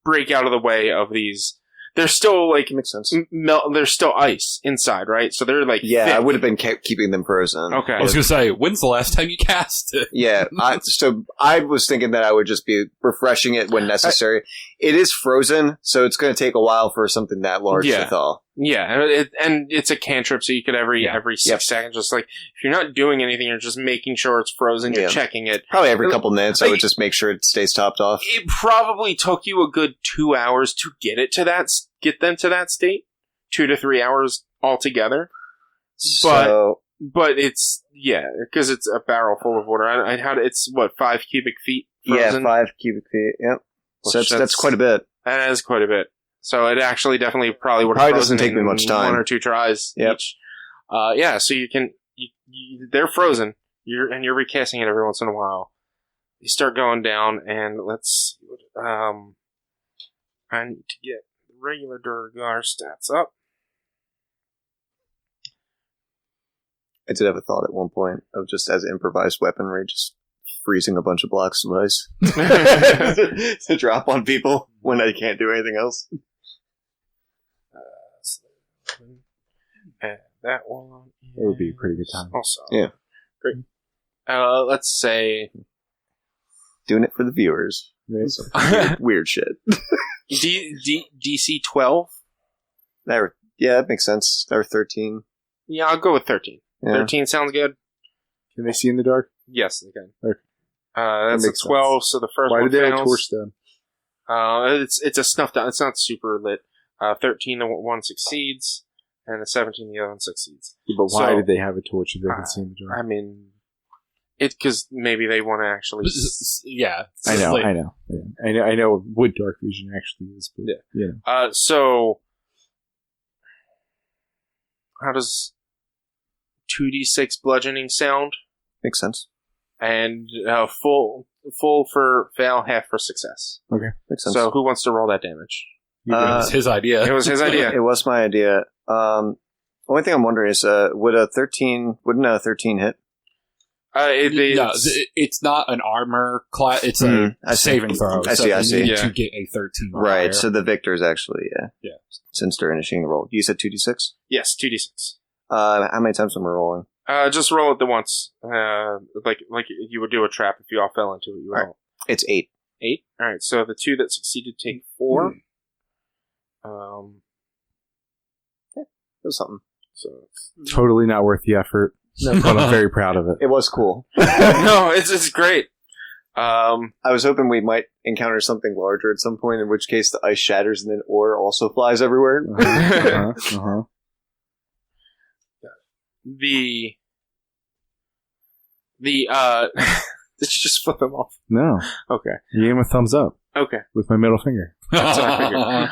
break out of the way of these. They're still like, makes sense. There's still ice inside, right? So they're like, yeah, thick. I would have been keeping them frozen. Okay. I was going to say, when's the last time you cast it? Yeah, so I was thinking that I would just be refreshing it when necessary. It is frozen, so it's going to take a while for something that large to thaw. Yeah, and it's a cantrip, so you could every 6 seconds, just like, if you're not doing anything, you're just making sure it's frozen, you're checking it. Probably every couple minutes, I would just make sure it stays topped off. It probably took you a good 2 hours to get get them to that state. 2 to 3 hours altogether. But it's, because it's a barrel full of water. It's, 5 cubic feet frozen? Yeah, 5 cubic feet, yep. So that's quite a bit. That is quite a bit. So it actually definitely probably would have frozen doesn't take me much time. 1 or 2 tries each. So you can, they're frozen, and you're recasting it every once in a while. You start going down, and let's see I need to get the regular Duergar stats up. I did have a thought at one point of just as improvised weaponry, just freezing a bunch of blocks of ice to drop on people when I can't do anything else. And that one. It would be a pretty good time. Also, great. Let's say doing it for the viewers. Right? Weird shit. DC 12. That makes sense. Or 13. Yeah, I'll go with 13. Yeah. 13 sounds good. Can they see in the dark? Yes, they can. Okay. That's a 12, so the first Why one did they fails. have a torch then? It's a snuffed out. It's not super lit. 13, the one succeeds, and the 17, the other one succeeds. Yeah, but why did they have a torch if they can see in the dark? I mean, because maybe they want to actually. Yeah, I know. Yeah. I know what dark vision actually is, but so how does 2d6 bludgeoning sound? Makes sense. And full for fail, half for success. Okay, makes sense. So who wants to roll that damage? It was his idea. It was his idea. It was my idea. Only thing I'm wondering is, wouldn't a 13 hit? It's not an armor class. It's a saving throw. I see. You need to get a 13. Right. Higher. So the victor's actually yeah. Since they're initiating the roll, you said 2d6. Yes, 2d6. How many times am I rolling? Just roll it the once. Like you would do a trap if you all fell into it. You right. It's 8. 8. All right. So the 2 that succeeded take 4. It was something. So totally not worth the effort. No, but I'm very proud of it. It was cool. No, it's great. I was hoping we might encounter something larger at some point, in which case the ice shatters and then ore also flies everywhere. The did you just flip them off? No. Okay. You gave him a thumbs up. Okay. With my middle finger. That's what I figured.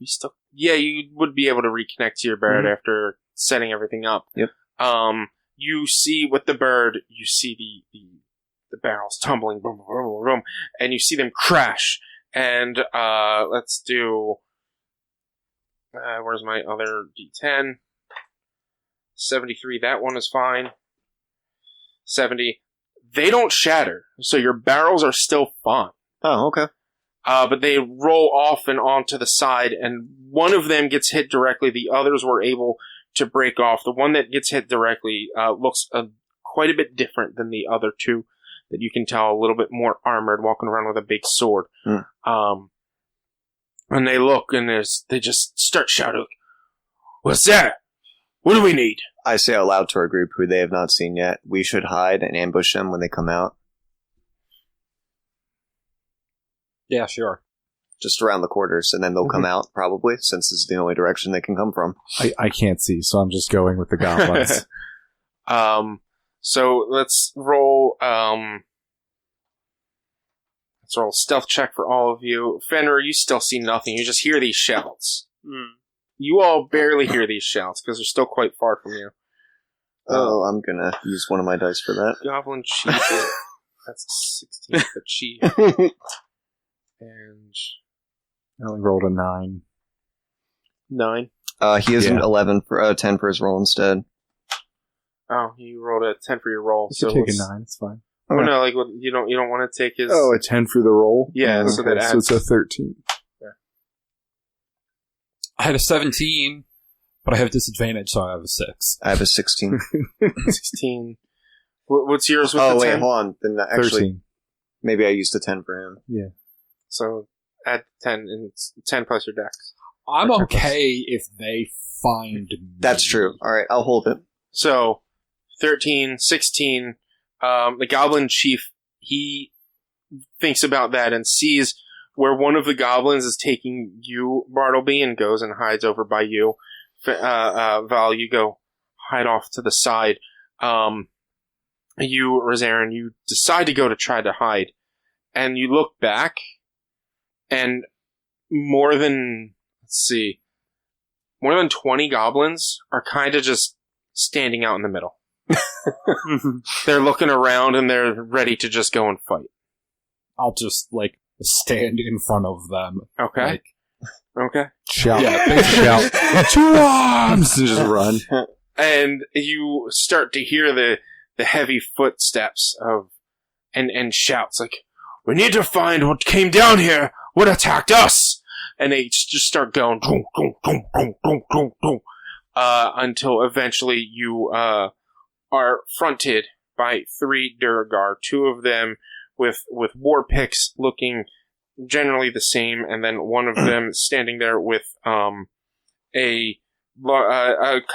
You still, you would be able to reconnect to your bird after setting everything up. Yep. You see with the bird, you see the barrels tumbling, boom, boom, boom, boom, and you see them crash. And let's do. Where's my other D10? 73. That one is fine. 70. They don't shatter, so your barrels are still fine. Oh, okay. But they roll off and onto the side, and one of them gets hit directly. The others were able to break off. The one that gets hit directly looks quite a bit different than the other two, that you can tell a little bit more armored, walking around with a big sword. And they look, and they just start shouting, "What's that? What do we need?" I say out loud to our group, who they have not seen yet, we should hide and ambush them when they come out. Yeah, sure. Just around the quarters, and then they'll come out, probably, since this is the only direction they can come from. I can't see, so I'm just going with the goblins. So let's roll a stealth check for all of you. Fenrir, you still see nothing. You just hear these shouts. You all barely hear these shouts, because they're still quite far from you. Oh, I'm gonna use one of my dice for that. Goblin chief. That's 16 for chief. And I only rolled a 9. 9. He has an 11 for 10 for his roll instead. Oh, you rolled a 10 for your roll. You can take a 9. It's fine. Oh no, like you don't want to take his. Oh, a 10 for the roll. Yeah, okay, so that adds. So it's a 13. Yeah. I had a 17, but I have disadvantage, so I have a 6. I have a 16. 16. What's yours with the 10? Oh wait, hold on. Then actually, 13. Maybe I used a 10 for him. Yeah. So add 10, and it's 10 plus your dex. I'm okay if they find me. That's true. All right, I'll hold it. So, 13, 16, the goblin chief, he thinks about that and sees where one of the goblins is taking you, Bartleby, and goes and hides over by you. Val, you go hide off to the side. You, Rosarin, you decide to go to try to hide. And you look back, and more than 20 goblins are kind of just standing out in the middle. They're looking around, and they're ready to just go and fight. I'll just, stand in front of them. Okay. Okay. Shout. Yeah, big Shout. 2 arms! And just run. And you start to hear the heavy footsteps and shouts like, "We need to find what came down here! What attacked us?" And they just start going dum, dum, dum, dum, dum, dum, dum, until eventually you are fronted by 3 Duergar, 2 of them with war picks looking generally the same, and then one of them standing there with a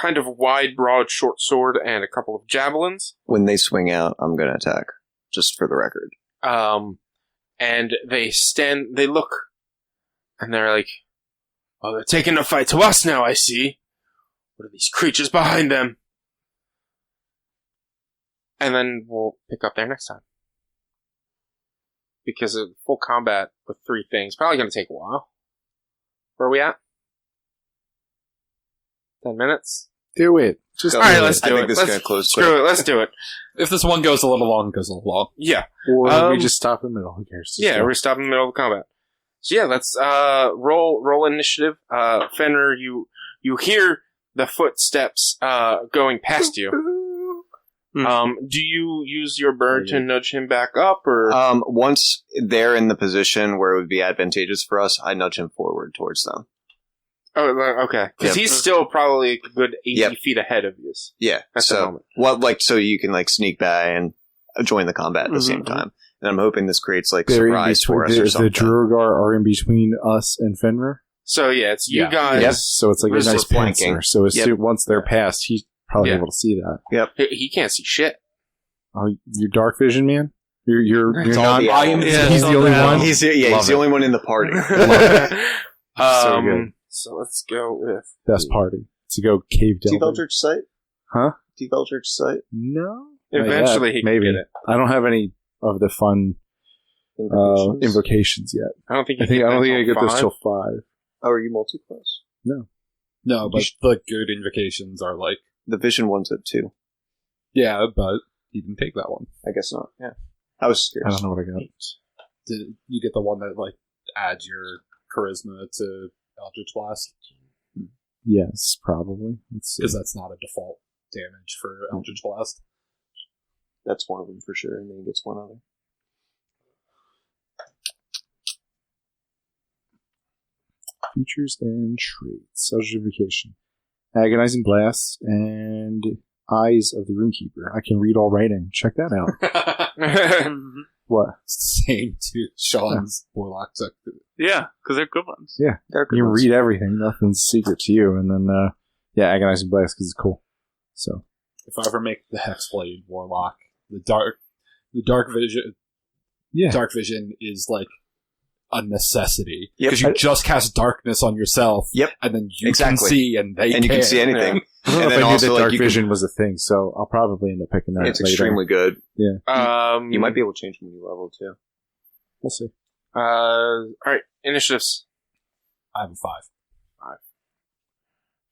kind of wide, broad, short sword and a couple of javelins. When they swing out, I'm going to attack, just for the record. And they look, and they're like, "Oh, they're taking the fight to us now, I see. What are these creatures behind them?" And then we'll pick up there next time. Because of full combat with 3 things, probably going to take a while. Where are we at? 10 minutes? Do it. Just all right, do let's it. do I it. think this is going to close Screw quick. it, let's do it. If this one goes a little long, it goes a little long. Yeah. Or we just stop in the middle. Who cares? Just Yeah, go. we're stopping in the middle of combat. So yeah, let's roll initiative. Fenrir, you hear the footsteps going past you. Do you use your bird to nudge him back up, or Once they're in the position where it would be advantageous for us, I nudge him forward towards them. Oh, okay, because Yep. he's still probably a good 80 Yep. feet ahead of you. Yeah, At the moment. so you can sneak by and join the combat at the same time. And I'm hoping this creates They're in surprise for us between. or The something. Duergar are in between us and Fenrir. So yeah, it's you Yeah. guys. Yep. So it's like a We're nice flanking. pincer. So as Yep. soon, once they're past, he's probably Yeah. able to see that. He can't see shit. Oh, your dark vision, man. You're It's all not. the I am. owls. He's the only one. He's the Love it. only one in the party. So good. So let's go with Best party to go cave delving. Develchurch sight? Huh? Develchurch sight? No. Eventually he can maybe. get it. I don't have any of the fun invocations yet. I don't think. I don't think I get those till 5. Oh, are you multi-class? No, but the good invocations are The vision one's at 2. yeah, but you didn't take that one. I guess not. Yeah. I was I curious. don't know what I got. Did you get the one that adds your charisma to Eldritch Blast? Yes, probably. Let's see. Because that's not a default damage for Eldritch Blast. That's one of them for sure, and then he gets one other. Features and traits. Subjudication. Agonizing Blast and Eyes of the Runekeeper. I can read all writing. Check that out. What? Same to Sean's Warlock. Yeah, because they're good ones. Yeah. They're good You ones. read everything. Nothing's secret to you. And then, Agonizing Blast because it's cool. So. If I ever make the Hexblade Warlock, the dark vision, Yeah. dark vision is a necessity Yep. because you just cast darkness on yourself. Yep. and then you Exactly. can see, and they And you can see anything. I don't know And if then I knew also, that dark you can- vision was a thing, so I'll probably end up picking that. It's later. extremely good. You You might be able to change when you level, too. We'll see. All right, initiatives. I have a 5.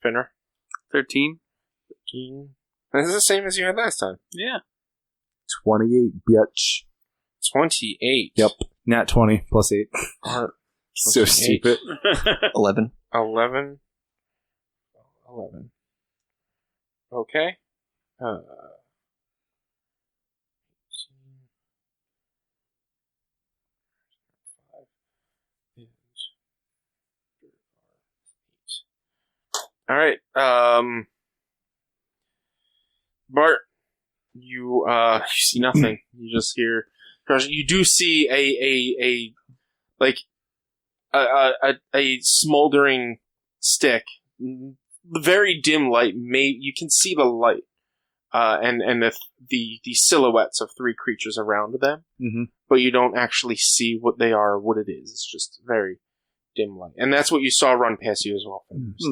Fenrir. 13. 13. This is the same as you had last time. Yeah. 28, bitch. 28. Yep. Nat 20 plus 8. So 28. stupid. 11. 11. 11. Okay. 18. All right. Bart, you see nothing. You just hear. You do see a smoldering stick, very dim light. You can see the light, and the silhouettes of 3 creatures around them, but you don't actually see what they are, or what it is. It's just very dim light, and that's what you saw run past you as well.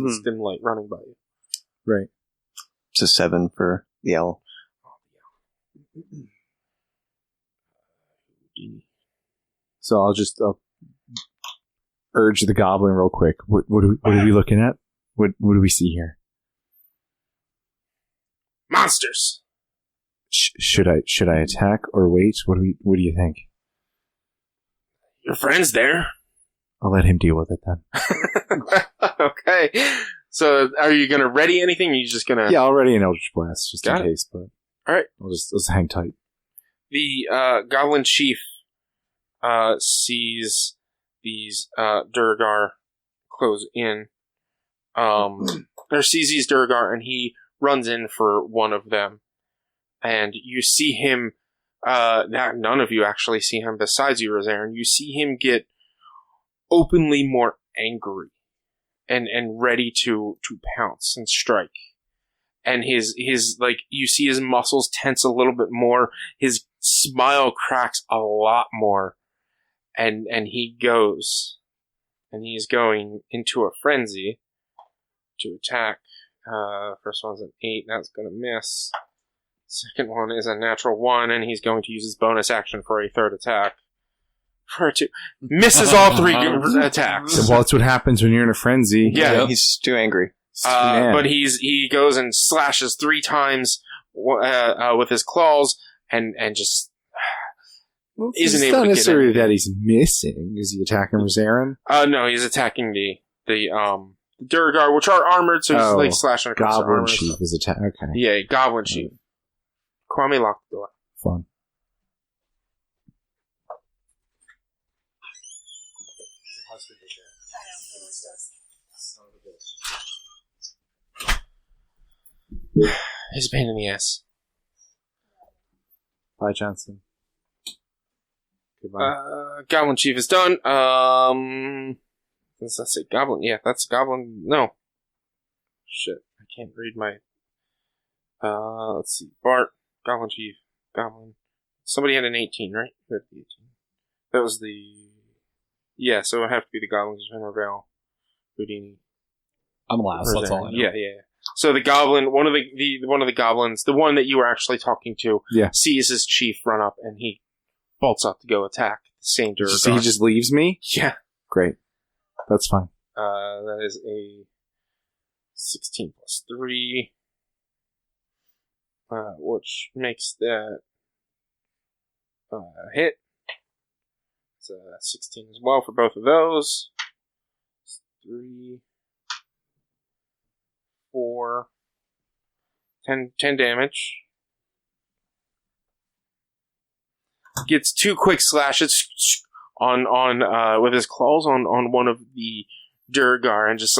This dim light running by you. Right. It's a 7 for the owl. So I'll urge the goblin real quick. What are we looking at? What do we see here? Monsters. Should I attack or wait? What do you think? Your friend's there. I'll let him deal with it then. Okay. So, are you going to ready anything? Or are you just going to... Yeah, I'll ready an Eldritch Blast just in case. But all right. I'll just hang tight. The Goblin Chief sees these Duergar close in, or sees these Duergar, and he runs in for one of them. And you see him, none of you actually see him besides you, Rosarin. You see him get openly more angry and ready to pounce and strike. And his like, you see his muscles tense a little bit more. His smile cracks a lot more. And he goes, and he's going into a frenzy to attack. First one's an 8, that's going to miss. Second one is a natural 1, and he's going to use his bonus action for a third attack. For a 2. Misses all 3 attacks. Well, that's what happens when you're in a frenzy. Yeah. He's too angry. But he goes and slashes 3 times with his claws, and just isn't able to get It's not necessarily that he's missing. Is he attacking Rosarin? No, he's attacking the Duergar, which are armored, so he's like slashing across their Goblin armor. Chief is attacking. Okay. Yeah, Goblin Chief. Kwame, lock the door. Fun. He's a pain in the ass. Bye, Johnson. Goodbye. Goblin Chief is done. Does that say Goblin? Yeah, that's Goblin. No. Shit, I can't read my... let's see. Bart, Goblin Chief, Goblin. Somebody had an 18, right? Who had the 18? That was the... Yeah, so it would have to be the Goblins, Venerable, Houdini. I'm last, that's all I know. Yeah. So the Goblin, one of the Goblins, the one that you were actually talking to, sees his chief run up, and he bolts up to go attack the same Duergar. So he just leaves me? Yeah. Great. That's fine. That is a 16 plus 3, which makes that hit. It's a 16 as well for both of those. 3, 4, 10 damage. Gets 2 quick slashes on with his claws on one of the Duergar, and just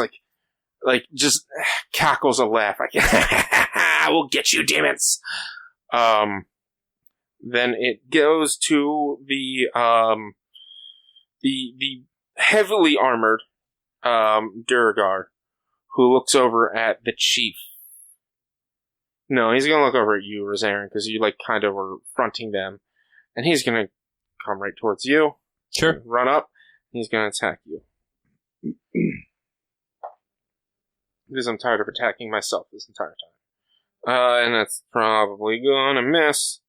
just cackles a laugh like, I will get you, demons. Then it goes to the heavily armored Duergar, who looks over at the chief. No, he's gonna look over at you, Rosarin, because you kind of were fronting them, and he's gonna come right towards you. Sure. Run up. He's gonna attack you. Because I'm tired of attacking myself this entire time. And that's probably gonna miss.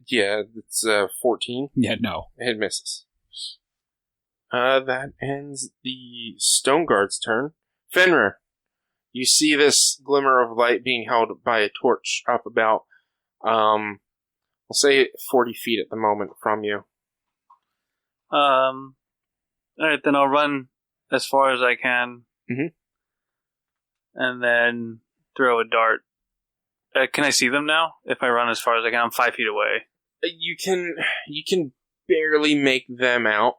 Yeah, it's 14. Yeah, no. It misses. That ends the Stone Guard's turn. Fenrir, you see this glimmer of light being held by a torch up about, I'll say 40 feet at the moment from you. Alright, then I'll run as far as I can. Mhm. And then throw a dart. Can I see them now? If I run as far as I can, I'm 5 feet away. You can barely make them out.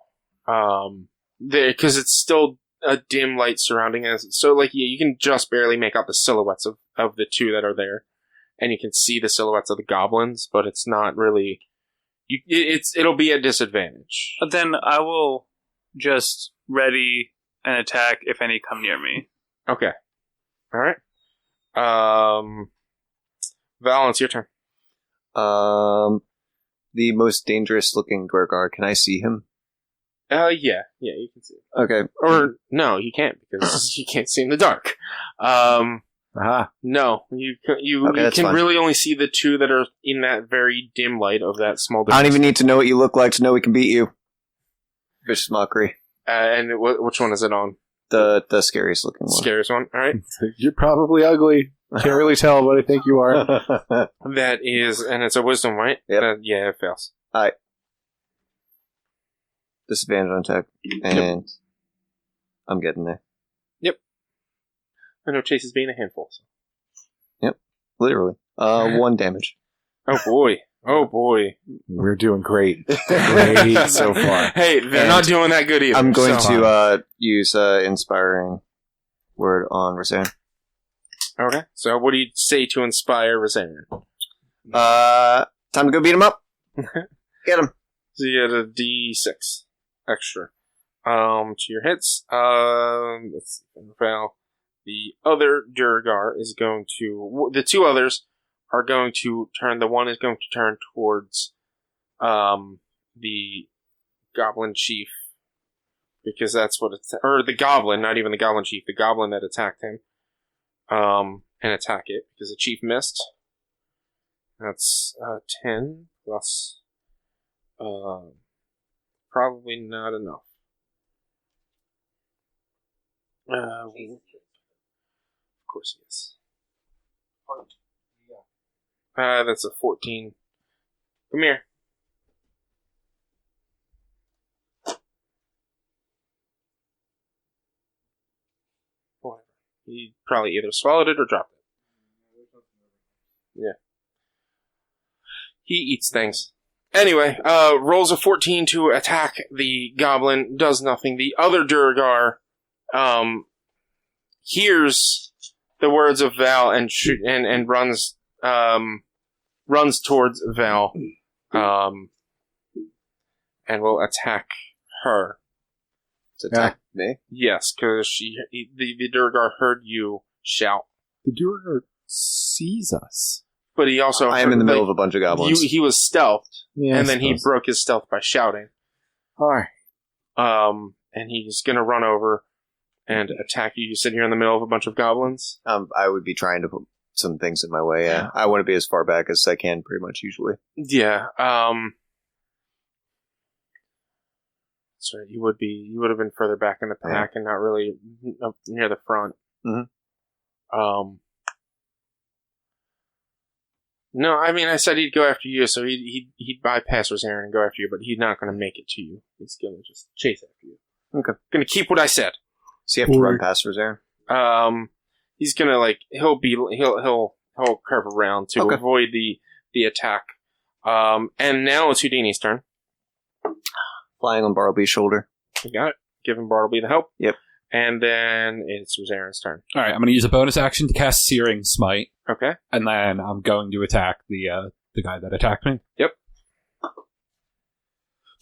Because it's still a dim light surrounding us. So, you can just barely make out the silhouettes of the 2 that are there. And you can see the silhouettes of the goblins, but it's not really It'll be a disadvantage. But then I will just ready an attack if any come near me. Okay. All right. Val, it's your turn. The most dangerous looking Duergar, can I see him? Yeah, you can see it. Okay. Or no, you can't because you can't see in the dark. No, you Okay, can fine. really only see the two that are in that very dim light of that small. I don't even need to know what you look like to know we can beat you. Vicious mockery. And which one is it on? The scariest looking one. Scariest one. All right. You're probably ugly. Can't really tell, but I think you are. That is, and it's a wisdom, right? Yep. Yeah, it fails. Disadvantage on attack. And I'm getting there. I know Chase is being a handful. So. Literally. 1 damage. Oh boy. Oh boy. We're doing great. Great so far. Hey, they're not doing that good either. I'm going to use Inspiring Word on Rosanne. Okay. So what do you say to inspire Rosanne? Time to go beat him up. Get him. So you get a D6 extra. To your hits. Let's see. Fail. The other Duergar is going to... The two others are going to turn... The one is going to turn towards the Goblin Chief. Because that's what it's... Or the Goblin, not even the Goblin Chief. The Goblin that attacked him. And attack it. Because the Chief missed. That's 10 plus... probably not enough. Of course he is. That's a 14. Come here. Whatever. He probably either swallowed it or dropped it. Yeah. He eats things. Anyway, rolls a 14 to attack the goblin, does nothing. The other Duergar hears the words of Val and runs towards Val and will attack her. To attack me? Yes, because the Duergar heard you shout. The Duergar sees us. But he also I am in the middle of a bunch of goblins. He was stealthed, Yeah, and then he broke his stealth by shouting. Alright. And he's gonna run over and attack you. You sit here in the middle of a bunch of goblins. I would be trying to put some things in my way. Yeah, I want to be as far back as I can, pretty much usually. Yeah. So you would have been further back in the pack and not really up near the front. Mm-hmm. No, I mean, I said he'd go after you, so he'd bypass Rosanne and go after you, but he's not going to make it to you. He's going to just chase after you. Okay. Going to keep what I said. So you have to run past Rosanne? He's going to he'll curve around to avoid the attack. And now it's Houdini's turn. Flying on Bartleby's shoulder. You got it. Giving Bartleby the help. Yep. And then it's Rosanne's turn. All right, I'm going to use a bonus action to cast Searing Smite, Okay. and then I'm going to attack the guy that attacked me. Yep.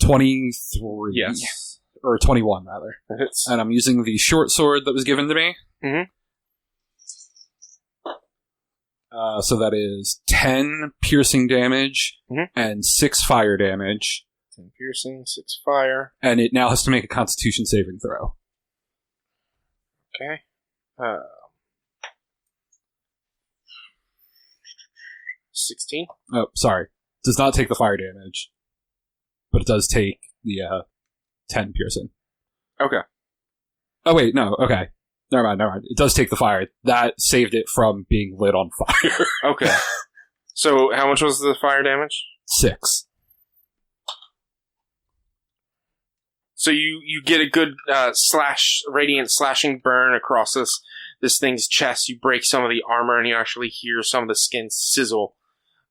23. Yes. Or 21, rather. That hits. And I'm using the short sword that was given to me. Mm-hmm. So that is 10 piercing damage and 6 fire damage. 10 piercing, 6 fire. And it now has to make a Constitution saving throw. Okay. 16. Oh, sorry. Does not take the fire damage, but it does take the 10 piercing. Okay. Oh, wait, no, okay. Never mind. It does take the fire. That saved it from being lit on fire. Okay. So, how much was the fire damage? 6. So you get a good radiant slashing burn across this thing's chest. You break some of the armor, and you actually hear some of the skin sizzle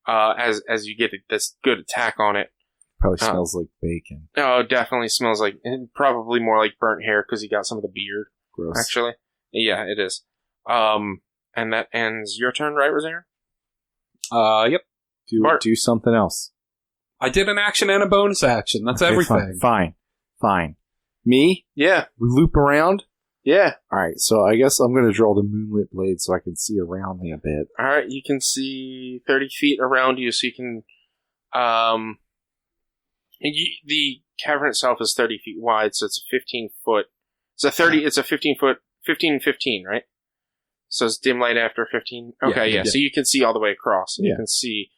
as you get this good attack on it. Probably smells like bacon. Oh, it definitely smells like, and probably more like burnt hair because you got some of the beard. Gross. Actually, yeah, it is. And that ends your turn, right, Rosanne? Yep. Do something else. I did an action and a bonus action. That's everything. Fine. Me? Yeah. We loop around? Yeah. Alright, so I guess I'm going to draw the moonlit blade so I can see around me a bit. Alright, you can see 30 feet around you, so you can... the cavern itself is 30 feet wide, so it's a 15-foot... It's a 15-foot... 15 and 15, right? So it's dim light after 15? Okay, yeah. So you can see all the way across. And you can see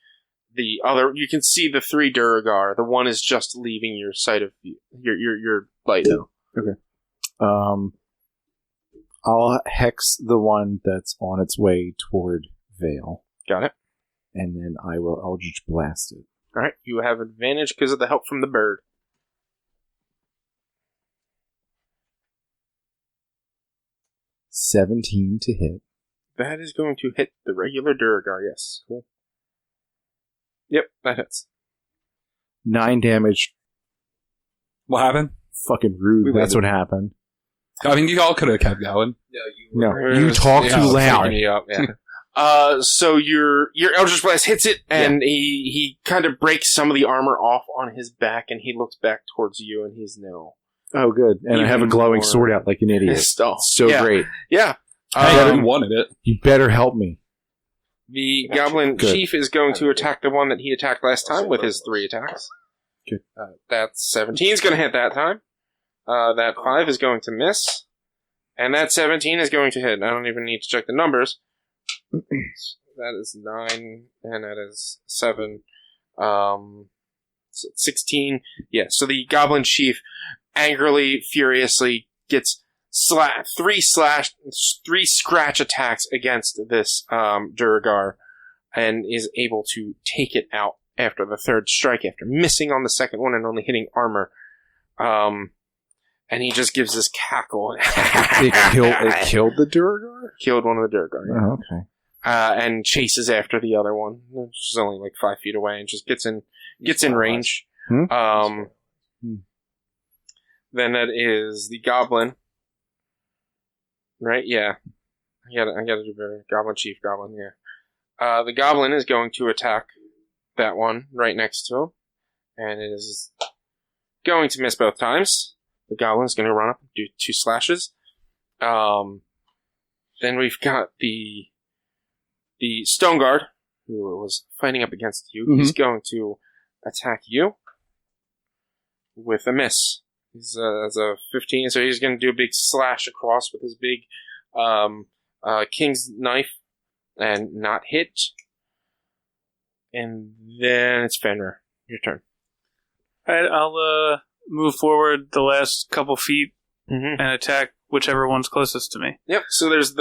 the other... You can see the 3 Duergar. The one is just leaving your sight of... Your light, though. Okay. I'll hex the one that's on its way toward Vale. Got it. And then I will Eldritch Blast it. Alright, you have advantage because of the help from the bird. 17 to hit. That is going to hit the regular Duergar, yes. Cool. Yep, that hits. 9 damage. What happened? Fucking rude. That's what happened. I mean, you all could have kept going. No, you talk too loud. So your Eldritch Blast hits it, and he kind of breaks some of the armor off on his back, and he looks back towards you, and he's now... Oh, good. And I have a glowing sword out like an idiot. So great. Yeah. I wanted it. You better help me. The Goblin Chief is going to attack the one that he attacked last time with his 3 attacks. Good. That 17 is going to hit that time. That 5 is going to miss. And that 17 is going to hit. I don't even need to check the numbers. That is 9, and that is 7. 16. Yeah, so the Goblin Chief angrily, furiously gets 3 scratch attacks against this Duergar, and is able to take it out after the 3rd strike, after missing on the 2nd one and only hitting armor. And he just gives this cackle. It killed the Duergar? Killed one of the Duergar. Yeah. Oh, okay. And chases after the other one, which is only like 5 feet away, and just gets in range. Then that is the Goblin. Right? Yeah. I gotta do better. Goblin Chief, Goblin, yeah. The Goblin is going to attack that one right next to him. And it is going to miss both times. The Goblin is going to run up and do 2 slashes. Then we've got the Stone Guard, who was fighting up against you. He's going to attack you with a miss. He's as a 15, so he's going to do a big slash across with his big King's Knife and not hit. And then it's Fenrir. Your turn. Alright, I'll move forward the last couple feet and attack whichever one's closest to me. Yep, so there's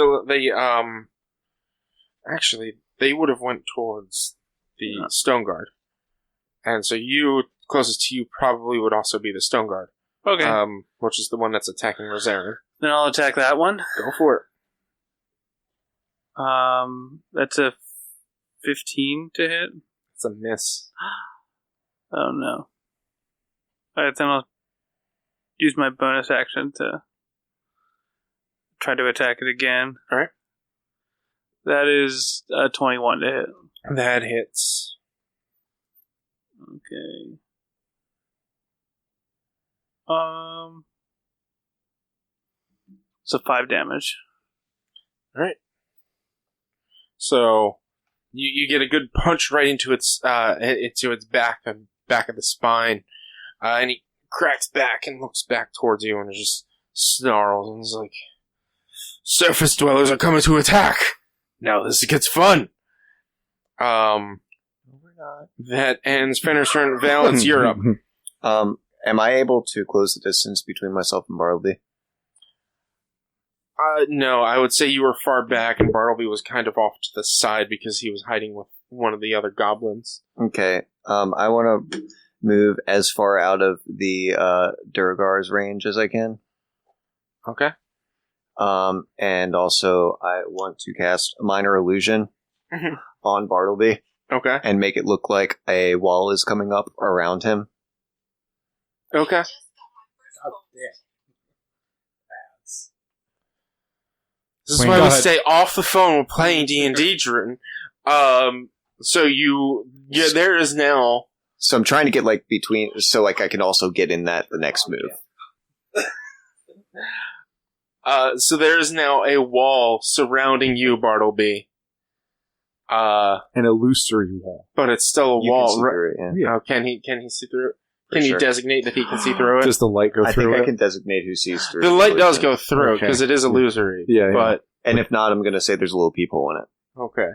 actually, they would have went towards the Stone Guard. And so you, closest to you, probably would also be the Stone Guard. Okay. Which is the one that's attacking Rosarin. Then I'll attack that one. Go for it. That's a 15 to hit. It's a miss. Oh no. Alright, then I'll use my bonus action to try to attack it again. Alright. That is a 21 to hit. That hits. Okay. So 5 damage. Alright. So you get a good punch right into its back of the spine. And he cracks back and looks back towards you and just snarls and is like, "Surface dwellers are coming to attack! Now this gets fun!" That ends Fenrir's turn. Val, it's Europe. Am I able to close the distance between myself and Bartleby? No, I would say you were far back and Bartleby was kind of off to the side because he was hiding with one of the other goblins. Okay. I want to move as far out of the Duergar's range as I can. Okay. And also I want to cast a minor illusion on Bartleby. Okay. And make it look like a wall is coming up around him. Okay. This is why we stay off the phone when playing D&D, Jordan. So there is now So I'm trying to get between, so I can also get in the next move. So there is now a wall surrounding you, Bartleby. An illusory wall. But it's still a You wall. can see through it, yeah. Oh, can he see through it? Can For you sure. designate that he can see through it? Does the light go I through think it? I can designate who sees through. The light it. does go through Okay. because it is illusory. Yeah, yeah. But And if not, I'm going to say there's a little peephole in it. okay.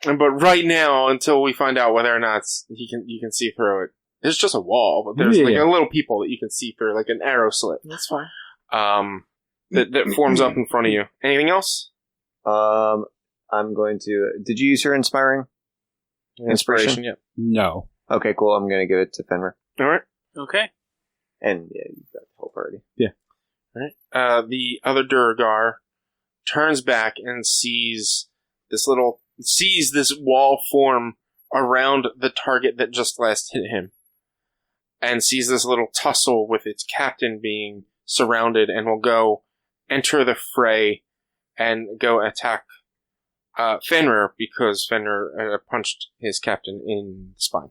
But right now, until we find out whether or not you can see through it, it's just a wall. But there's Yeah. a little peephole that you can see through, like an arrow slit. That's fine. That forms up in front of you. Anything else? I'm going to. Did you use your inspiring? Inspiration? Yeah. No. Okay, cool. I'm going to give it to Fenrir. All right. Okay. And yeah, you've got the help already. All right. The other Duergar turns back and sees this wall form around the target that just last hit him, and sees this little tussle with its captain being surrounded, and will go enter the fray and go attack Fenrir because Fenrir punched his captain in the spine.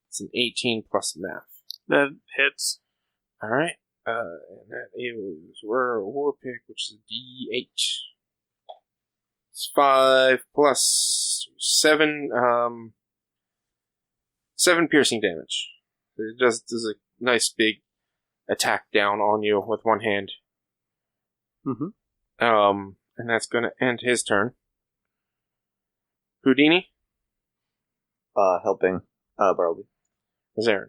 It's an 18 plus math. That hits. All right. And that is war pick, which is a D8. It's 5 plus 7. 7 piercing damage. It does a nice big attack down on you with one hand. Mm-hmm. And that's going to end his turn. Houdini? Helping Barley. Zaren.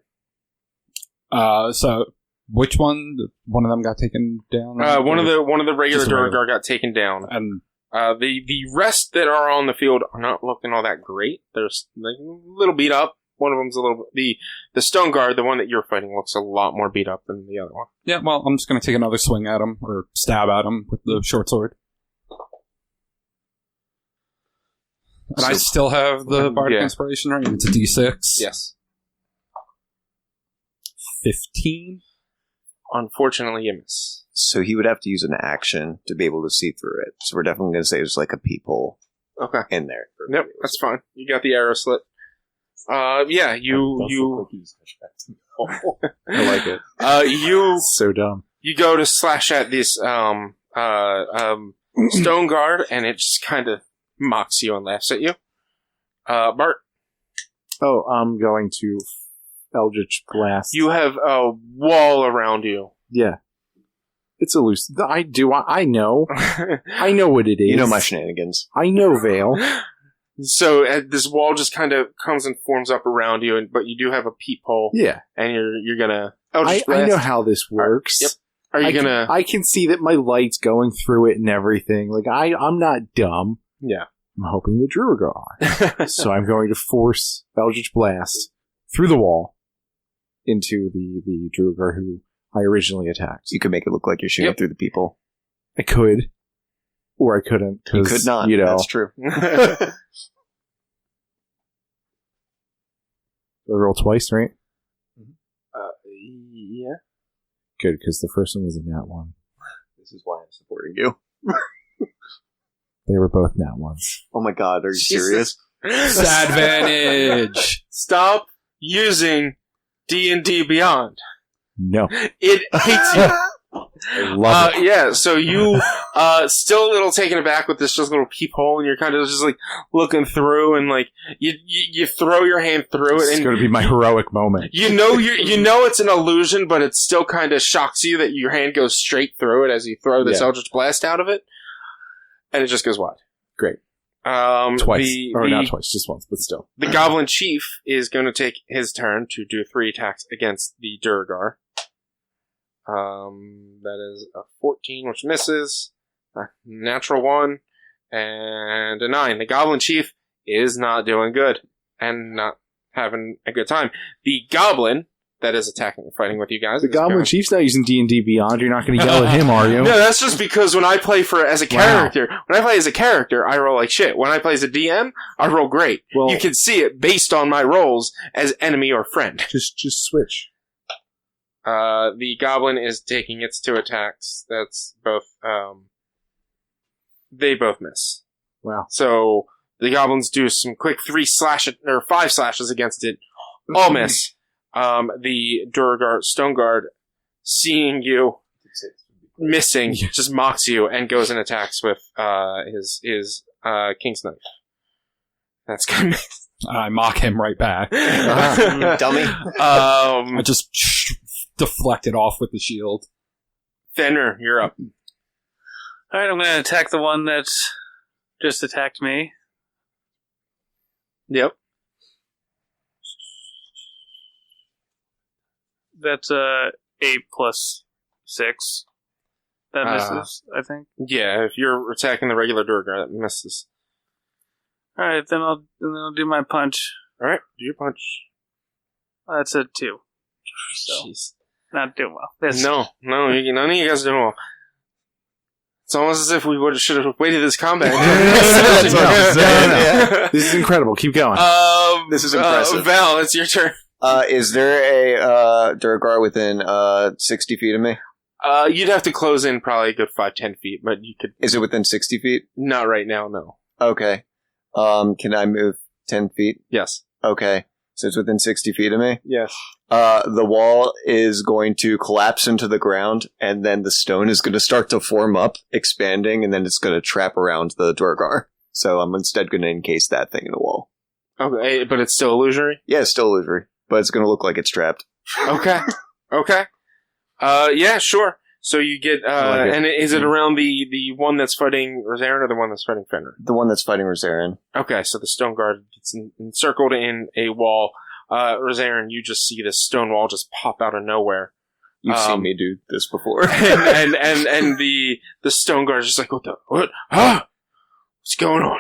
So which one? One of them got taken down. One of the regular Just a regular. Duergar got taken down. And The rest that are on the field are not looking all that great. They're like a little beat up. One of them's a little the stone guard, the one that you're fighting, looks a lot more beat up than the other one. yeah, well, I'm just going to take another swing at him or stab at him with the short sword. And I still have the bardic Yeah. inspiration, right? It's a D6. Yes. 15. Unfortunately, you miss. So he would have to use an action to be able to see through it. So we're definitely going to say there's a peephole Okay. in there. Yep, that's fine. You got the arrow slit. Yeah, you I like it. you So dumb. you go to slash at this stone guard, and it just kind of mocks you and laughs at you. Bart, Oh, I'm going to Eldritch Blast. you have a wall around you. Yeah. It's a loose. I know. I know what it is. You know my shenanigans. I know Vale. So this wall just kind of comes and forms up around you, but you do have a peephole, Yeah. and you're gonna. I know how this works. Yep. Are you gonna? I can see that my light's going through it and everything. Like, I'm not dumb. Yeah. I'm hoping the Duergar are. So I'm going to force Eldritch Blast through the wall into the Duergar who I originally attacked. You could make it look like you're shooting Yep. through the people. I could. Or I couldn't. You could not. You know. That's true. I roll twice, right? Yeah. Good, because the first one was a nat one. This is why I'm supporting you. They were both nat ones. Oh my god, are you Jesus. serious? Advantage. Stop using D&D Beyond. No. It hates you. I love it. Yeah, so you still a little taken aback with this just little peephole, and you're kind of just like looking through, and like you throw your hand through it, It's and going to be my heroic moment. you know it's an illusion, but it still kind of shocks you that your hand goes straight through it as you throw this Yeah. Eldritch Blast out of it, and it just goes wide. Great. Twice. Not twice, just once, but still. The Goblin Chief is going to take his turn to do 3 attacks against the Duergar. That is a 14, which misses, a natural 1, and a 9. The Goblin Chief is not doing good, and not having a good time. The Goblin that is attacking and fighting with you guys. The is Goblin going- Chief's not using D&D Beyond. You're not going to yell at him, are you? No, that's just because when I play as a character, I roll like shit. When I play as a DM, I roll great. Well- You can see it based on my rolls as enemy or friend. Just switch. The Goblin is taking its 2 attacks. That's both, they both miss. Wow. So, The goblins do some quick 5 slashes against it. All miss. The Duergar Stone Guard, seeing you missing, just mocks you and goes and attacks with his King's Knife. That's gonna I mock him right back. Dummy. I just deflect it off with the shield. Fenrir, you're up. Alright, I'm going to attack the one that's just attacked me. Yep. That's 8 plus 6. That misses, I think. Yeah, if you're attacking the regular Duergar, that misses. Alright, then I'll do my punch. Alright, do your punch. That's a 2. So, Jeez. not doing well. That's No, none of you guys are doing well. It's almost as if we should have waited this combat. No. This is incredible. Keep going. This is impressive. Val, it's your turn. Is there a Duergar within 60 feet of me? You'd have to close in probably a good 5-10 feet, but you could. Is it within 60 feet? Not right now, no. Okay. Can I move 10 feet? Yes. Okay. So it's within 60 feet of me? Yes. The wall is going to collapse into the ground, and then the stone is going to start to form up, expanding, and then it's going to trap around the Duergar. So I'm instead going to encase that thing in the wall. Okay, but it's still illusory? Yeah, it's still illusory, but it's going to look like it's trapped. Okay. Okay. Yeah, sure. So you get, and is it around the one that's fighting Rosarin or the one that's fighting Fenrir? The one that's fighting Rosarin. Okay, so the stone guard gets encircled in a wall. Rosarin, you just see this stone wall just pop out of nowhere. You've seen me do this before. and the stone guard is just like, what? Ah! What's going on?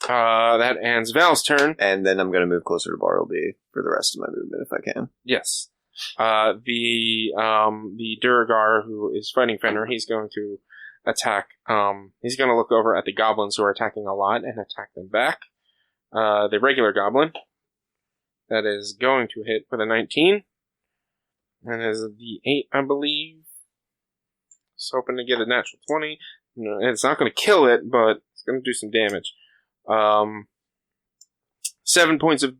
That ends Val's turn. And then I'm going to move closer to Bartleby for the rest of my movement if I can. Yes. The Duergar who is fighting Fenrir, he's going to attack. He's going to look over at the goblins who are attacking a lot and attack them back. The regular goblin that is going to hit with a 19, and is the 8, I believe. It's hoping to get a natural 20. No, it's not going to kill it, but it's going to do some damage. 7 points of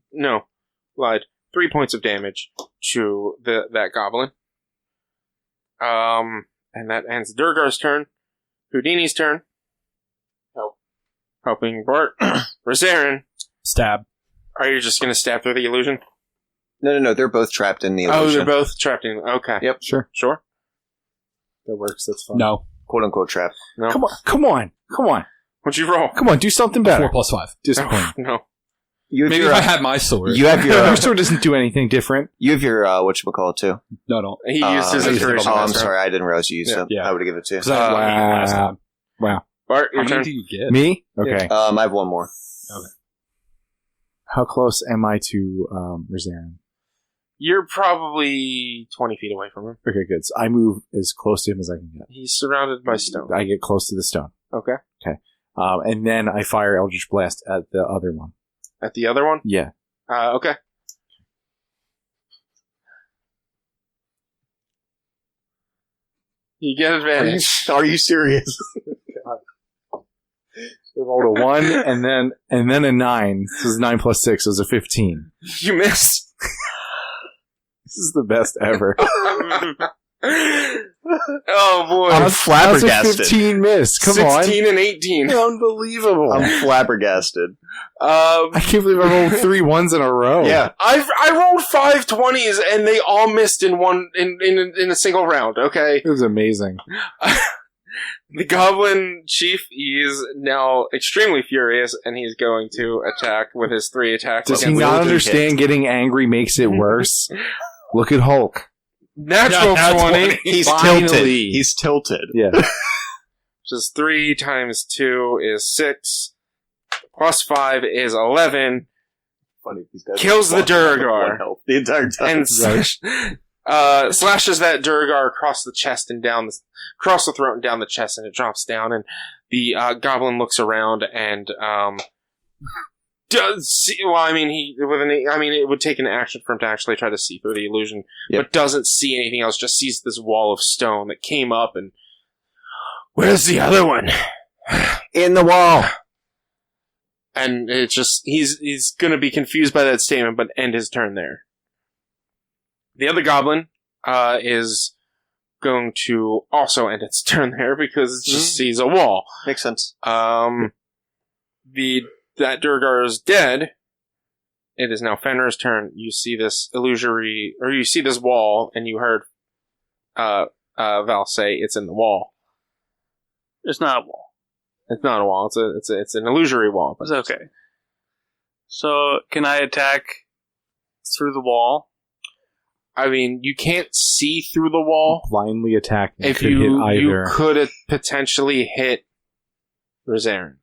3 points of damage to that goblin. And that ends Duergar's turn. Houdini's turn. Helping Bart. Rosarin. Stab. Are you just going to stab through the illusion? No, they're both trapped in the illusion. Oh, they're both trapped in. Okay. Yep. Sure. That works, that's fine. No. Quote unquote trap. No. Come on. What'd you roll? Come on, do something better. 4 plus 5. Disappointing. No. Maybe if I had my sword. You have Your sword doesn't do anything different. You have your whatchamacallit too. No, don't. He used his inspiration. Oh, I'm last round. sorry, I didn't realize you used it. Yeah. I would have given it to you. Because I had eight last time. Wow. Bart, your How turn. many do you get? Me? Okay. I have one more. How close am I to Rosarin? You're probably 20 feet away from him. Okay, good. So I move as close to him as I can get. He's surrounded by stone. I get close to the stone. Okay. And then I fire Eldritch Blast at the other one. At the other one? Yeah. Okay. You get advantage. Are you serious? I rolled a 1 and then a 9. This is 9 plus 6, so it's a 15. You miss. This is the best ever. Oh boy. I'm flabbergasted. How's a 15 miss? Come 16 and 18. on. Unbelievable. I'm flabbergasted. I can't believe I rolled 3 1s in a row. Yeah. I rolled 5 20s and they all missed in a single round, okay? It was amazing. The Goblin Chief, he is now extremely furious and he's going to attack with his 3 attacks. Does he against not Wildred understand getting angry makes it worse? Look at Hulk. Natural 20. He's Finally. tilted. He's tilted. Yeah. Which is 3 times 2 is 6. Plus 5 is 11. Funny, these guys Kills the walking around with Duergar. 1 health the entire time. And slashes that Duergar across the chest and across the throat and down the chest, and it drops down. And the goblin looks around and does see. Well, I mean, it would take an action for him to actually try to see through the illusion, but doesn't see anything else. Just sees this wall of stone that came up. And where's the other one? In the wall. And it's just, he's going to be confused by that statement, but end his turn there. The other goblin is going to also end its turn there because it just sees a wall. Makes sense. That Duergar is dead. It is now Fenrir's turn. You see this illusory, or you see this wall, and you heard Val say it's in the wall. It's not a wall. It's not a wall. It's an illusory wall. It's okay. So, can I attack through the wall? I mean, you can't see through the wall. Blindly attacking If could hit you either. could potentially hit Rosarin.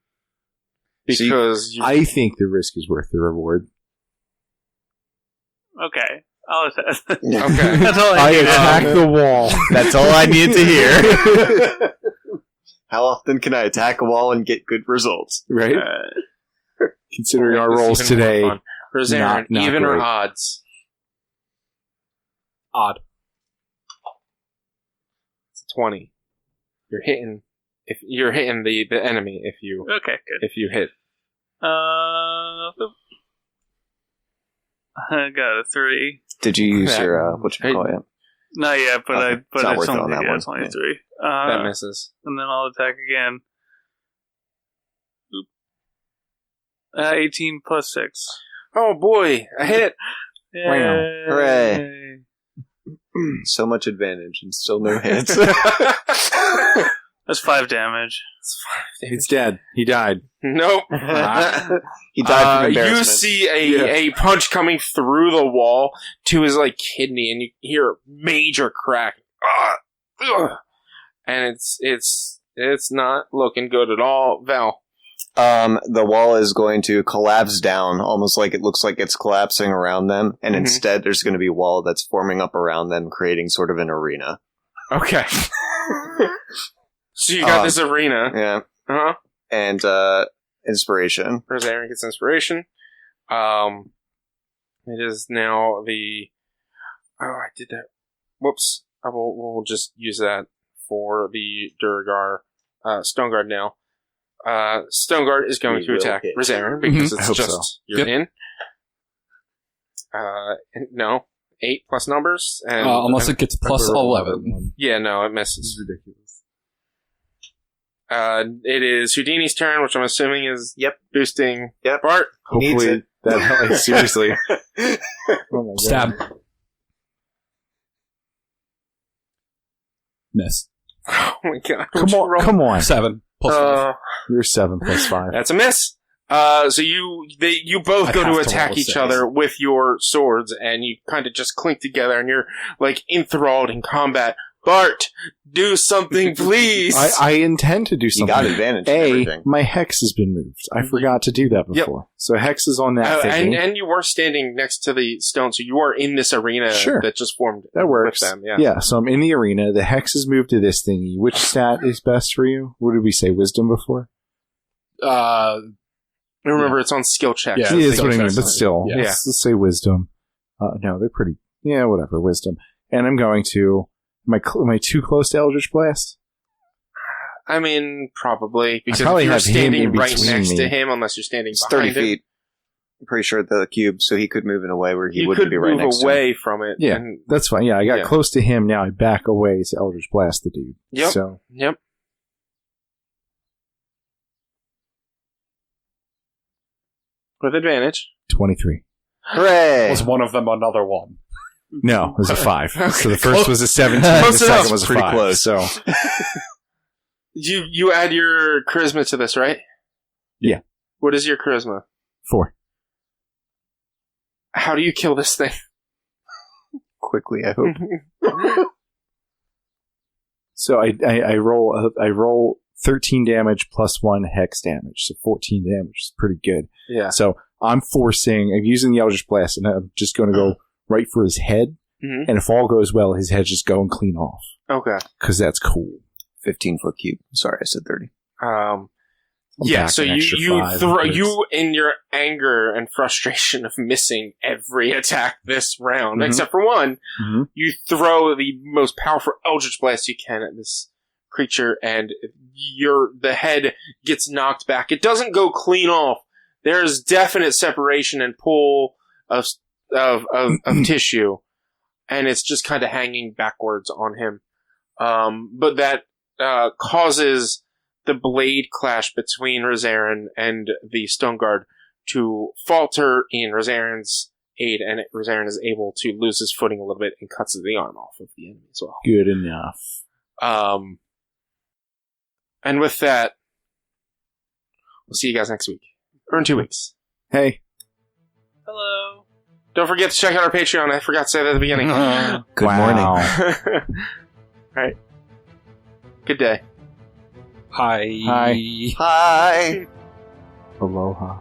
Because I think the risk is worth the reward. Okay. I'll attack. Okay. That's all I I need. attack the wall. That's all I need to hear. How often can I attack a wall and get good results? Right? Considering our This is rolls even more today. fun. Rosarin, not even or great. odds? Odd. It's 20. You're hitting the enemy if you Okay, good. hit. I got a 3. Did you use your, whatchamacallit? Not yet, but Okay. It's not worth it on that one. it's only a 3. That misses. And then I'll attack again. 18 plus 6. Oh boy, a hit! Yay. Hooray. So much advantage and still no hits. That's 5 damage. He's dead. He died. Nope. He died from You embarrassment. see a punch coming through the wall to his kidney, and you hear a major crack. And it's not looking good at all. Val. The wall is going to collapse down, almost like it looks like it's collapsing around them, and instead there's going to be a wall that's forming up around them, creating sort of an arena. Okay. So you got this arena. Yeah. Uh-huh. And, inspiration. Rosarin gets inspiration. It is now the... Oh, I did that. Whoops. We'll just use that for the Duergar Stoneguard now. Stoneguard is going to attack Rosarin because it's just you're in. No. 8 plus numbers. And Unless it gets plus 11. Yeah, no, it misses. Ridiculous. It is Houdini's turn, which I'm assuming is boosting Bart. He needs Hopefully it. that seriously. Oh my God. Stab. Miss. Oh my god. What'd you roll? Come on. 7 plus 5. You're 7 plus 5. That's a miss. So you both I go have to to attack roll a each 6. other with your swords, and you kind of just clink together, and you're enthralled in combat. Bart, do something, please. I intend to do You something. got advantage and everything. My hex has been moved. I forgot to do that before. So hex is on that thing. and you were standing next to the stone, so you are in this arena Sure. that just formed. That works. With them. Yeah. Yeah, so I'm in the arena. The hex is moved to this thingy. Which stat is best for you? What did we say? Wisdom before? Remember, it's on skill checks. Yeah. Yeah, that's what I mean. checks. But still, Yeah. let's say wisdom. No, they're pretty. Yeah, whatever. Wisdom. And I'm going to. Am I too close to Eldritch Blast? I mean, probably because probably if you're have him standing in right between next me. to him, unless you're standing It's behind 30 him, feet. I'm pretty sure the cube, so he could move in a way where he you wouldn't could be right move next to him. away from it. Yeah, and- that's fine. Yeah, I got Yeah. close to him. Now I back away to Eldritch Blast the dude. Yep. So Yep. With advantage. 23. Hooray! Was one of them another one? No, it was a 5. So the Close. first was a 17. The Close enough. second was a Pretty 5. close. So You add your charisma to this, right? Yeah. What is your charisma? 4. How do you kill this thing? Quickly, I hope. So I roll 13 damage plus 1 hex damage. So 14 damage is pretty good. Yeah. So I'm using the Eldritch Blast, and I'm just going to go right for his head. Mm-hmm. And if all goes well, his head's just going clean off. Okay. Because that's cool. 15-foot cube. Sorry, I said 30. Yeah, back so an you extra 5 throw because- you in your anger and frustration of missing every attack this round, Mhm. except for one, Mhm. you throw the most powerful Eldritch Blast you can at this creature, and the head gets knocked back. It doesn't go clean off. there's definite separation and pull of tissue, and it's just kind of hanging backwards on him. But that causes the blade clash between Rosarin and the Stone Guard to falter in Rosarin's aid, and Rosarin is able to lose his footing a little bit and cuts the arm off of the enemy as well. Good enough. And with that, we'll see you guys next week. Or in 2 weeks. Hey. Hello. Don't forget to check out our Patreon. I forgot to say that at the beginning. Good morning. Alright. Good day. Hi. Hi. Aloha.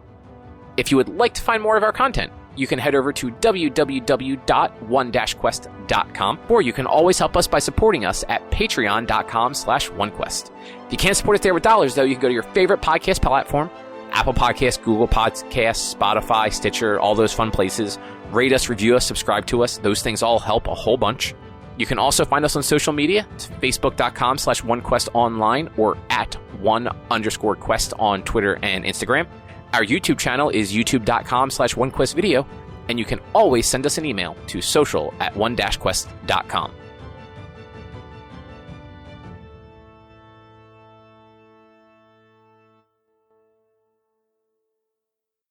If you would like to find more of our content, you can head over to www.one-quest.com, or you can always help us by supporting us at patreon.com/onequest. If you can't support us there with dollars, though, you can go to your favorite podcast platform, Apple Podcasts, Google Podcasts, Spotify, Stitcher, all those fun places. Rate us, review us, subscribe to us. Those things all help a whole bunch. You can also find us on social media. It's facebook.com/onequestonline or at @one_quest on Twitter and Instagram. Our YouTube channel is youtube.com/onequestvideo, and you can always send us an email to social@one-quest.com.